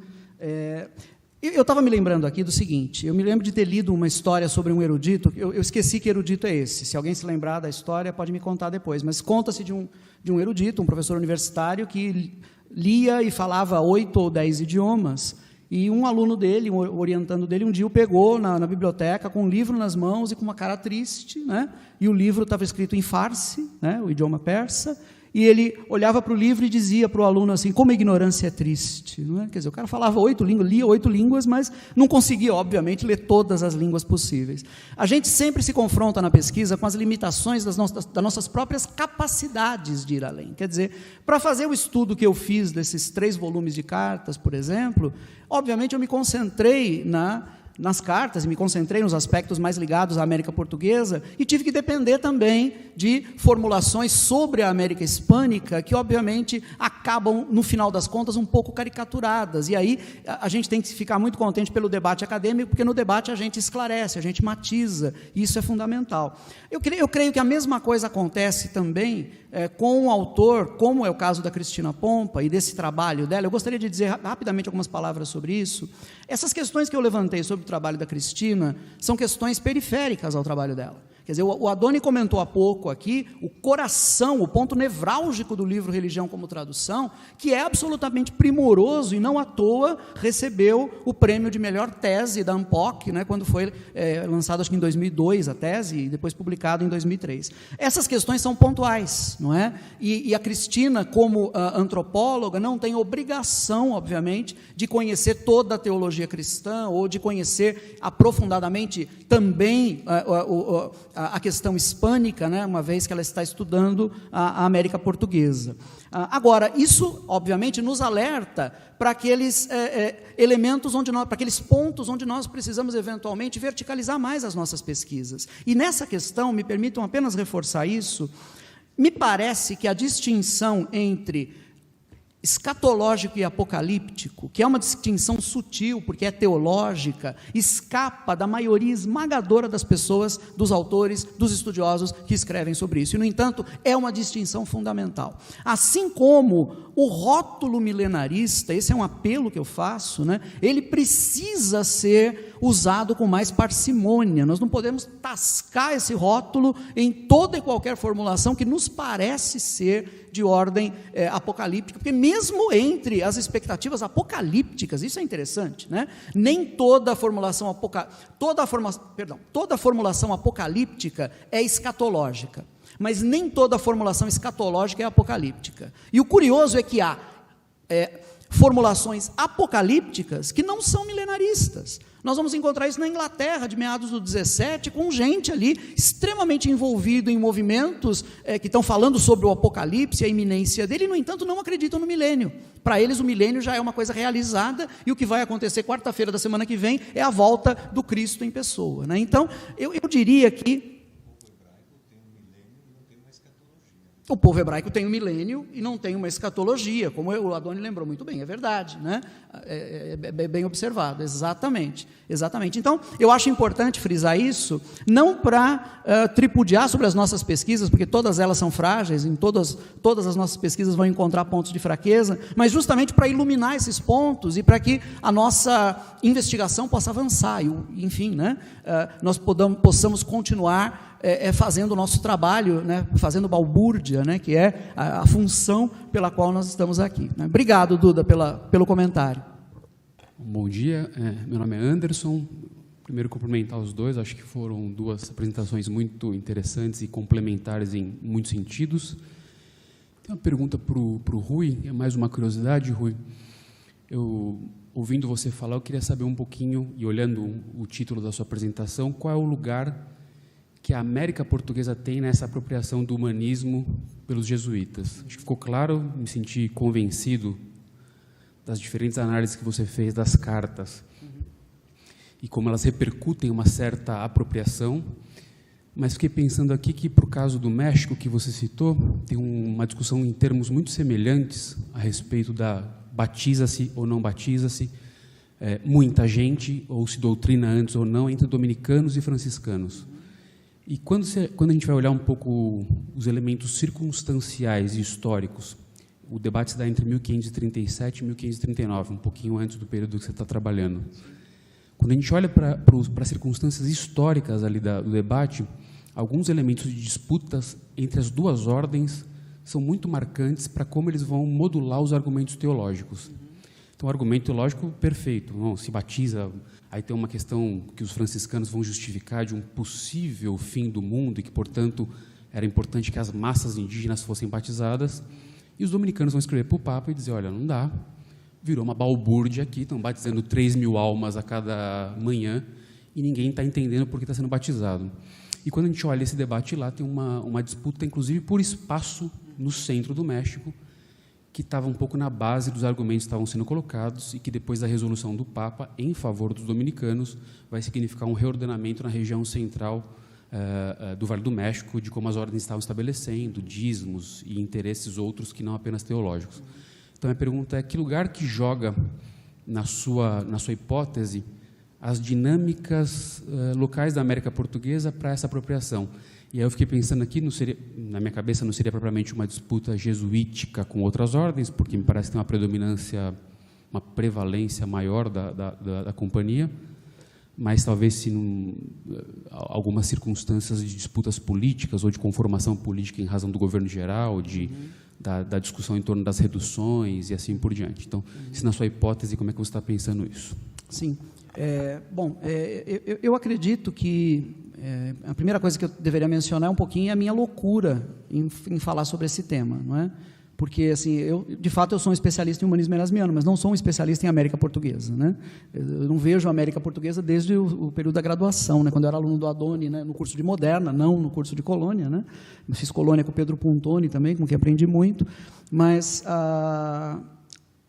Eu estava me lembrando aqui do seguinte, eu me lembro de ter lido uma história sobre um erudito, eu esqueci que erudito é esse, se alguém se lembrar da história pode me contar depois, mas conta-se de um erudito, um professor universitário que lia e falava 8 ou 10 idiomas, e um aluno dele, orientando dele, um dia o pegou na biblioteca com um livro nas mãos e com uma cara triste, né? E o livro estava escrito em farsi, né? O idioma persa, e ele olhava para o livro e dizia para o aluno assim, como a ignorância é triste. Não é? Quer dizer, o cara falava 8 línguas, lia 8 línguas, mas não conseguia, obviamente, ler todas as línguas possíveis. A gente sempre se confronta na pesquisa com as limitações das nossas próprias capacidades de ir além. Quer dizer, para fazer o estudo que eu fiz desses 3 volumes de cartas, por exemplo, obviamente eu me concentrei nas cartas, e me concentrei nos aspectos mais ligados à América Portuguesa, e tive que depender também de formulações sobre a América Hispânica, que, obviamente, acabam, no final das contas, um pouco caricaturadas. E aí a gente tem que ficar muito contente pelo debate acadêmico, porque no debate a gente esclarece, a gente matiza, e isso é fundamental. Eu creio que a mesma coisa acontece também com um autor, como é o caso da Cristina Pompa, e desse trabalho dela. Eu gostaria de dizer rapidamente algumas palavras sobre isso. Essas questões que eu levantei sobre o trabalho da Cristina são questões periféricas ao trabalho dela. Quer dizer, o Adoni comentou há pouco aqui o coração, o ponto nevrálgico do livro Religião como Tradução, que é absolutamente primoroso e não à toa recebeu o prêmio de melhor tese da ANPOC, né, quando foi lançado, acho que em 2002, a tese, e depois publicado em 2003. Essas questões são pontuais, não é? E a Cristina, como antropóloga, não tem obrigação, obviamente, de conhecer toda a teologia cristã ou de conhecer aprofundadamente também a questão hispânica, né, uma vez que ela está estudando a América Portuguesa. Agora, isso, obviamente, nos alerta para aqueles elementos, para aqueles pontos onde nós precisamos, eventualmente, verticalizar mais as nossas pesquisas. E nessa questão, me permitam apenas reforçar isso, me parece que a distinção entre escatológico e apocalíptico, que é uma distinção sutil, porque é teológica, escapa da maioria esmagadora das pessoas, dos autores, dos estudiosos que escrevem sobre isso. E, no entanto, é uma distinção fundamental. Assim como o rótulo milenarista, esse é um apelo que eu faço, né? Ele precisa ser usado com mais parcimônia. Nós não podemos tascar esse rótulo em toda e qualquer formulação que nos parece ser de ordem apocalíptica, porque mesmo entre as expectativas apocalípticas, isso é interessante, né? Nem toda formulação apocalíptica é escatológica, mas nem toda formulação escatológica é apocalíptica. E o curioso é que há formulações apocalípticas que não são milenaristas. Nós vamos encontrar isso na Inglaterra, de meados do 17, com gente ali extremamente envolvida em movimentos que estão falando sobre o apocalipse, a iminência dele, e, no entanto, não acreditam no milênio. Para eles, o milênio já é uma coisa realizada, e o que vai acontecer quarta-feira da semana que vem é a volta do Cristo em pessoa, né? Então, eu diria que... O povo hebraico tem um milênio e não tem uma escatologia, como o Adoni lembrou muito bem, é verdade, né? É bem observado, exatamente. Então, eu acho importante frisar isso, não para tripudiar sobre as nossas pesquisas, porque todas elas são frágeis, em todas as nossas pesquisas vão encontrar pontos de fraqueza, mas justamente para iluminar esses pontos e para que a nossa investigação possa avançar, e, enfim, né? Nós possamos continuar fazendo o nosso trabalho, né, fazendo balbúrdia, né, que é a função pela qual nós estamos aqui, né. Obrigado, Duda, pelo comentário. Bom dia, meu nome é Anderson. Primeiro, cumprimentar os dois, acho que foram duas apresentações muito interessantes e complementares em muitos sentidos. Tem uma pergunta para o Rui, é mais uma curiosidade, Rui. Ouvindo você falar, eu queria saber um pouquinho, e olhando o título da sua apresentação, qual é o lugar que a América Portuguesa tem nessa apropriação do humanismo pelos jesuítas. Acho que ficou claro, me senti convencido das diferentes análises que você fez das cartas e como elas repercutem uma certa apropriação, mas fiquei pensando aqui que, para o caso do México que você citou, tem uma discussão em termos muito semelhantes a respeito da batiza-se ou não batiza-se, muita gente, ou se doutrina antes ou não, entre dominicanos e franciscanos. E quando a gente vai olhar um pouco os elementos circunstanciais e históricos, o debate se dá entre 1537 e 1539, um pouquinho antes do período que você está trabalhando. Quando a gente olha para as circunstâncias históricas ali do debate, alguns elementos de disputas entre as duas ordens são muito marcantes para como eles vão modular os argumentos teológicos. Então, o argumento teológico, perfeito, não, se batiza, aí tem uma questão que os franciscanos vão justificar de um possível fim do mundo e que, portanto, era importante que as massas indígenas fossem batizadas, e os dominicanos vão escrever para o Papa e dizer, olha, não dá, virou uma balbúrdia aqui, estão batizando 3.000 almas a cada manhã e ninguém está entendendo por que está sendo batizado. E quando a gente olha esse debate lá, tem uma disputa, inclusive, por espaço no centro do México, que estava um pouco na base dos argumentos que estavam sendo colocados e que, depois da resolução do Papa em favor dos dominicanos, vai significar um reordenamento na região central do Vale do México, de como as ordens estavam estabelecendo, dízimos e interesses outros que não apenas teológicos. Então, a pergunta é, que lugar que joga, na sua hipótese, as dinâmicas locais da América Portuguesa para essa apropriação? E aí eu fiquei pensando aqui, na minha cabeça não seria propriamente uma disputa jesuítica com outras ordens, porque me parece que tem uma predominância, uma prevalência maior da companhia, mas talvez se algumas circunstâncias de disputas políticas ou de conformação política em razão do governo geral, da discussão em torno das reduções e assim por diante. Então, se na sua hipótese, como é que você está pensando isso? Sim. Eu acredito que a primeira coisa que eu deveria mencionar é um pouquinho a minha loucura em falar sobre esse tema, não é? Porque, assim, de fato, eu sou um especialista em humanismo erasmiano, mas não sou um especialista em América Portuguesa, né? Eu não vejo a América Portuguesa desde o período da graduação, né? Quando eu era aluno do Adoni, né? No curso de Moderna, não no curso de Colônia, né? Eu fiz Colônia com o Pedro Pontoni também, com quem aprendi muito, mas,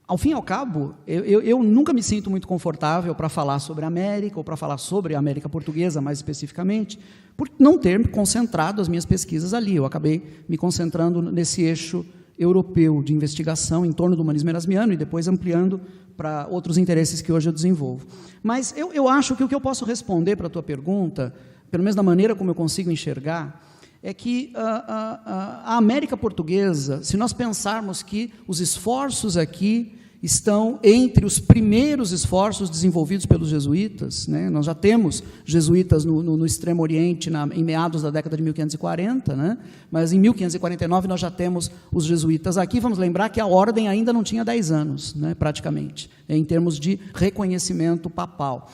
ao fim e ao cabo, eu nunca me sinto muito confortável para falar sobre a América, ou para falar sobre a América Portuguesa, mais especificamente, por não ter concentrado as minhas pesquisas ali. Eu acabei me concentrando nesse eixo europeu de investigação em torno do humanismo erasmiano e depois ampliando para outros interesses que hoje eu desenvolvo. Mas eu acho que o que eu posso responder para a tua pergunta, pelo menos da maneira como eu consigo enxergar, é que a América Portuguesa, se nós pensarmos que os esforços aqui estão entre os primeiros esforços desenvolvidos pelos jesuítas, né? Nós já temos jesuítas no Extremo Oriente em meados da década de 1540, né? Mas em 1549 nós já temos os jesuítas aqui. Vamos lembrar que a ordem ainda não tinha 10 anos, né? Praticamente, em termos de reconhecimento papal.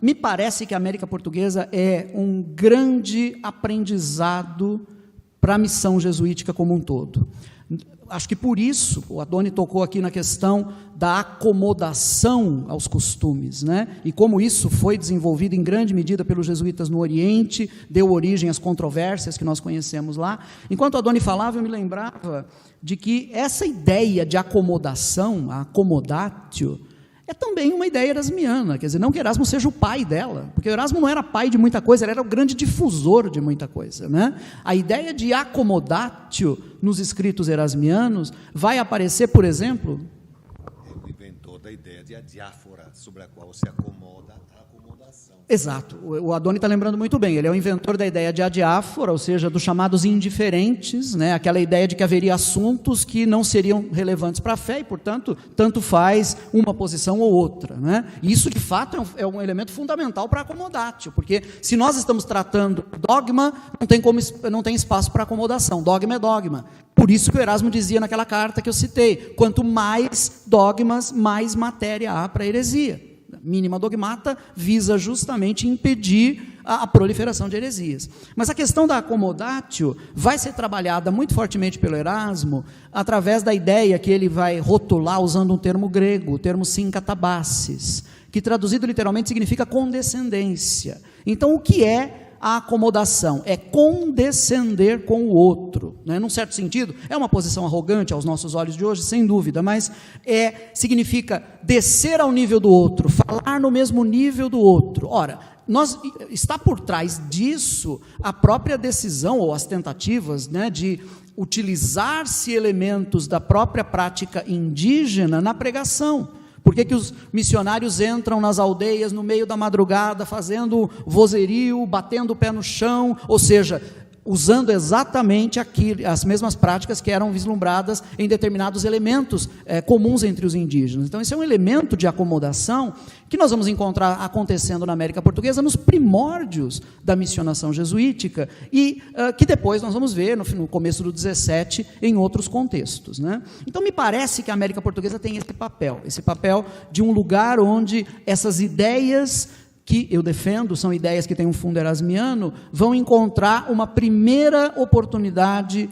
Me parece que a América Portuguesa é um grande aprendizado para a missão jesuítica como um todo. Acho que por isso, o Adoni tocou aqui na questão da acomodação aos costumes, né? E como isso foi desenvolvido em grande medida pelos jesuítas no Oriente, deu origem às controvérsias que nós conhecemos lá. Enquanto o Adoni falava, eu me lembrava de que essa ideia de acomodação, a acomodatio, é também uma ideia erasmiana, quer dizer, não que Erasmo seja o pai dela, porque Erasmo não era pai de muita coisa, ele era o grande difusor de muita coisa, né? A ideia de acomodatio nos escritos erasmianos vai aparecer, por exemplo... Ele inventou da ideia de adiáfora, sobre a qual se acomoda a acomodação. Exato, o Adoni está lembrando muito bem, ele é o inventor da ideia de adiáfora, ou seja, dos chamados indiferentes, né? Aquela ideia de que haveria assuntos que não seriam relevantes para a fé e, portanto, tanto faz uma posição ou outra, né? E isso, de fato, é um elemento fundamental para a acomodatio, porque se nós estamos tratando dogma, não tem espaço para acomodação, dogma é dogma. Por isso que o Erasmo dizia naquela carta que eu citei, quanto mais dogmas, mais matéria há para a heresia. Mínima dogmata visa justamente impedir a proliferação de heresias. Mas a questão da acomodatio vai ser trabalhada muito fortemente pelo Erasmo através da ideia que ele vai rotular usando um termo grego, o termo synkatabasis, que traduzido literalmente significa condescendência. Então, o que é a acomodação? É condescender com o outro, né? Num certo sentido, é uma posição arrogante aos nossos olhos de hoje, sem dúvida, mas significa descer ao nível do outro, falar no mesmo nível do outro. Ora, está por trás disso a própria decisão, ou as tentativas, né, de utilizar-se elementos da própria prática indígena na pregação. Por que os missionários entram nas aldeias no meio da madrugada, fazendo vozerio, batendo o pé no chão, ou seja, usando exatamente as mesmas práticas que eram vislumbradas em determinados elementos comuns entre os indígenas. Então, esse é um elemento de acomodação que nós vamos encontrar acontecendo na América Portuguesa nos primórdios da missionação jesuítica e que depois nós vamos ver no começo do 17 em outros contextos, né? Então, me parece que a América Portuguesa tem esse papel de um lugar onde essas ideias que eu defendo, são ideias que têm um fundo erasmiano, vão encontrar uma primeira oportunidade,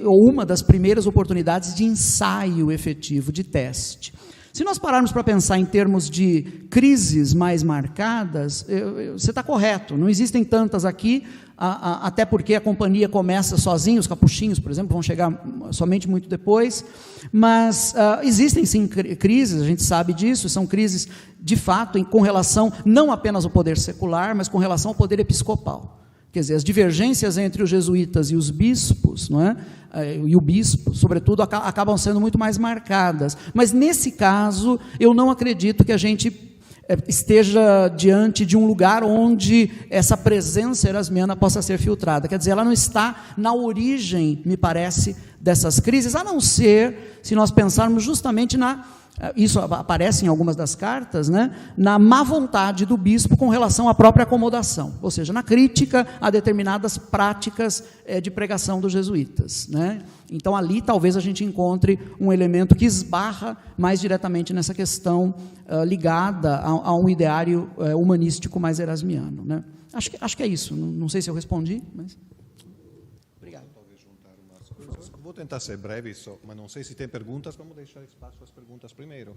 ou uma das primeiras oportunidades de ensaio efetivo, de teste. Se nós pararmos para pensar em termos de crises mais marcadas, você está correto, não existem tantas aqui, até porque a companhia começa sozinha, os capuchinhos, por exemplo, vão chegar somente muito depois, mas existem sim crises, a gente sabe disso, são crises de fato com relação não apenas ao poder secular, mas com relação ao poder episcopal. Quer dizer, as divergências entre os jesuítas e os bispos, não é? E o bispo, sobretudo, acabam sendo muito mais marcadas. Mas, nesse caso, eu não acredito que a gente esteja diante de um lugar onde essa presença erasmiana possa ser filtrada. Quer dizer, ela não está na origem, me parece, dessas crises, a não ser se nós pensarmos justamente isso aparece em algumas das cartas, né, na má vontade do bispo com relação à própria acomodação, ou seja, na crítica a determinadas práticas de pregação dos jesuítas, né? Então, ali talvez a gente encontre um elemento que esbarra mais diretamente nessa questão ligada a um ideário humanístico mais erasmiano, né? Acho que é isso, não sei se eu respondi, mas... Vou tentar ser breve, mas não sei se tem perguntas, vamos deixar espaço às perguntas primeiro.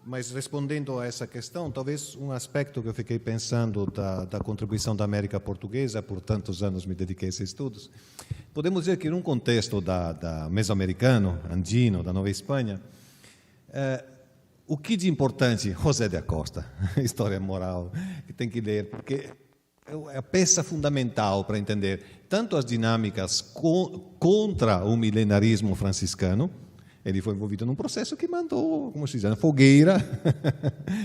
Mas respondendo a essa questão, talvez um aspecto que eu fiquei pensando da contribuição da América Portuguesa, por tantos anos me dediquei a esses estudos, podemos dizer que num contexto da mesoamericano, andino, da Nova Espanha, o que de importante, José de Acosta, história moral, que tem que ler, porque é a peça fundamental para entender tanto as dinâmicas contra o milenarismo franciscano. Ele foi envolvido num processo que mandou, como se diz, na fogueira,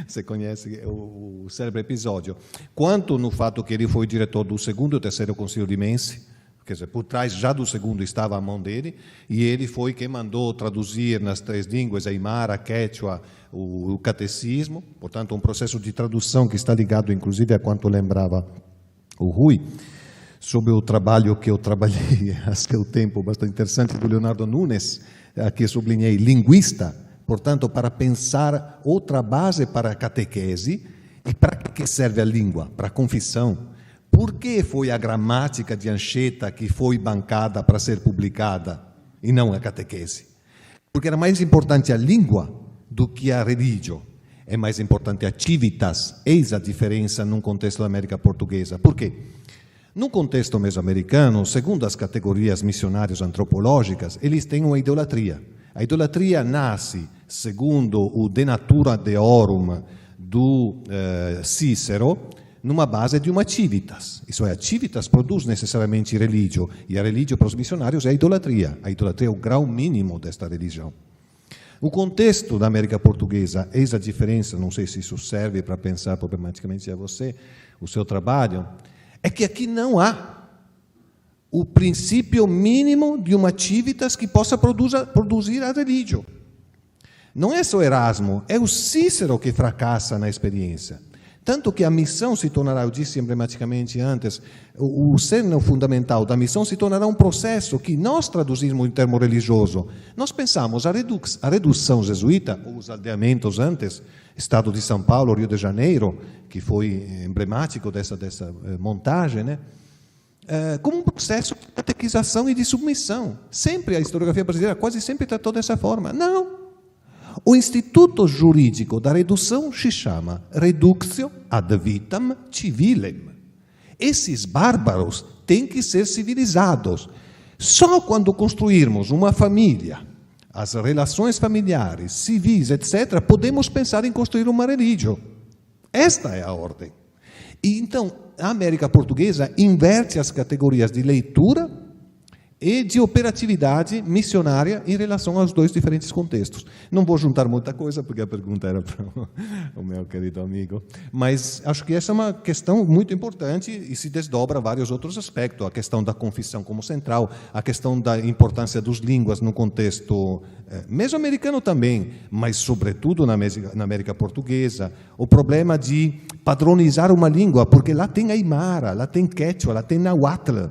você conhece o célebre episódio, quanto no fato que ele foi diretor do segundo e terceiro concílio de Mense, quer dizer, por trás já do segundo estava a mão dele, e ele foi quem mandou traduzir nas 3 línguas, Aimara, Quechua, o catecismo, portanto, um processo de tradução que está ligado, inclusive, a quanto lembrava o Rui, sobre o trabalho que eu trabalhei, acho que é o tempo bastante interessante, do Leonardo Nunes, aqui sublinhei, linguista, portanto, para pensar outra base para a catequese. E para que serve a língua? Para a confissão. Por que foi a gramática de Anchieta que foi bancada para ser publicada e não a catequese? Porque era mais importante a língua do que a religio. É mais importante a civitas. Eis a diferença num contexto da América Portuguesa. Por quê? No contexto mesoamericano, segundo as categorias missionárias antropológicas, eles têm uma idolatria. A idolatria nasce segundo o De Natura Deorum do Cícero, numa base de uma civitas. Isso é, a civitas produz necessariamente religio, e a religio para os missionários é a idolatria. A idolatria é o grau mínimo desta religião. O contexto da América Portuguesa, eis a diferença, não sei se isso serve para pensar problematicamente a você, o seu trabalho, é que aqui não há o princípio mínimo de uma civitas que possa produzir a religio. Não é só Erasmo, é o Cícero que fracassa na experiência. Tanto que a missão se tornará, eu disse emblematicamente antes, o cerne fundamental da missão se tornará um processo que nós traduzimos em termo religioso. Nós pensamos a redução jesuíta, ou os aldeamentos antes, Estado de São Paulo, Rio de Janeiro, que foi emblemático dessa montagem, né? Como um processo de catequização e de submissão. Sempre a historiografia brasileira quase sempre tratou dessa forma. Não. O Instituto Jurídico da Redução se chama Reductio ad Vitam Civilem. Esses bárbaros têm que ser civilizados. Só quando construirmos uma família, as relações familiares, civis, etc., podemos pensar em construir uma religião. Esta é a ordem. E então, a América Portuguesa inverte as categorias de leitura e de operatividade missionária em relação aos dois diferentes contextos. Não vou juntar muita coisa, porque a pergunta era para o meu querido amigo, mas acho que essa é uma questão muito importante e se desdobra a vários outros aspectos. A questão da confissão como central, a questão da importância dos línguas no contexto mesoamericano também, mas sobretudo na América Portuguesa, o problema de padronizar uma língua, porque lá tem Aymara, lá tem Quechua, lá tem Nahuatl,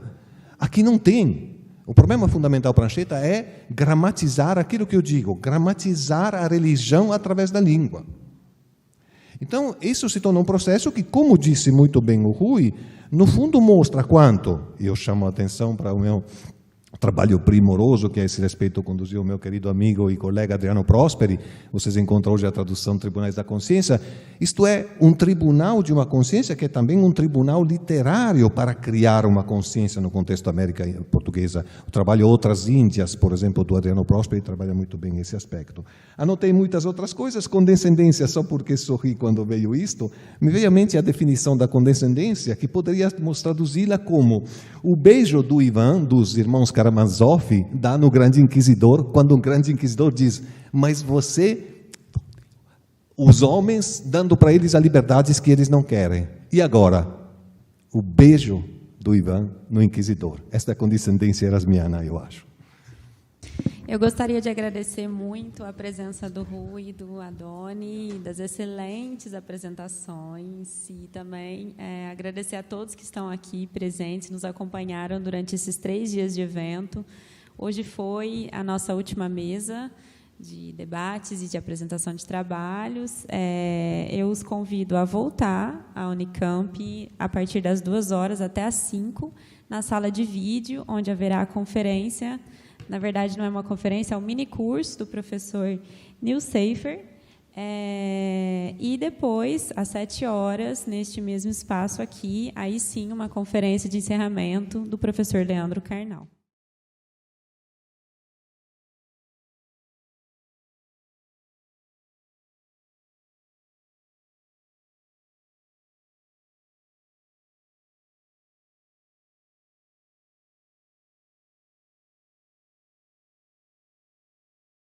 aqui não tem. O problema fundamental para Anchieta é gramatizar aquilo que eu digo, gramatizar a religião através da língua. Então, isso se torna um processo que, como disse muito bem o Rui, no fundo mostra quanto, e eu chamo a atenção para o meu trabalho primoroso que a esse respeito conduziu o meu querido amigo e colega Adriano Prosperi, vocês encontram hoje a tradução Tribunais da Consciência, isto é, um tribunal de uma consciência que é também um tribunal literário para criar uma consciência no contexto da América Portuguesa. O trabalho Outras Índias, por exemplo, do Adriano Prosperi, trabalha muito bem esse aspecto. Anotei muitas outras coisas, condescendência, só porque sorri quando veio isto, me veio à mente a definição da condescendência, que poderíamos traduzi-la como o beijo do Ivan, dos irmãos Karamazov, dá no Grande Inquisidor, quando o Grande Inquisidor diz, mas você, os homens, dando para eles as liberdades que eles não querem. E agora, o beijo do Ivan no Inquisidor. Esta é a condescendência erasmiana, eu acho. Eu gostaria de agradecer muito a presença do Rui, do Adoni, das excelentes apresentações e também agradecer a todos que estão aqui presentes, nos acompanharam durante esses 3 dias de evento. Hoje foi a nossa última mesa de debates e de apresentação de trabalhos. Eu os convido a voltar à Unicamp a partir das 2 horas até às 5, na sala de vídeo, onde haverá a conferência. Na verdade, não é uma conferência, é um mini-curso do professor Neil Seifer. E depois, às 7 horas, neste mesmo espaço aqui, aí sim, uma conferência de encerramento do professor Leandro Carnal.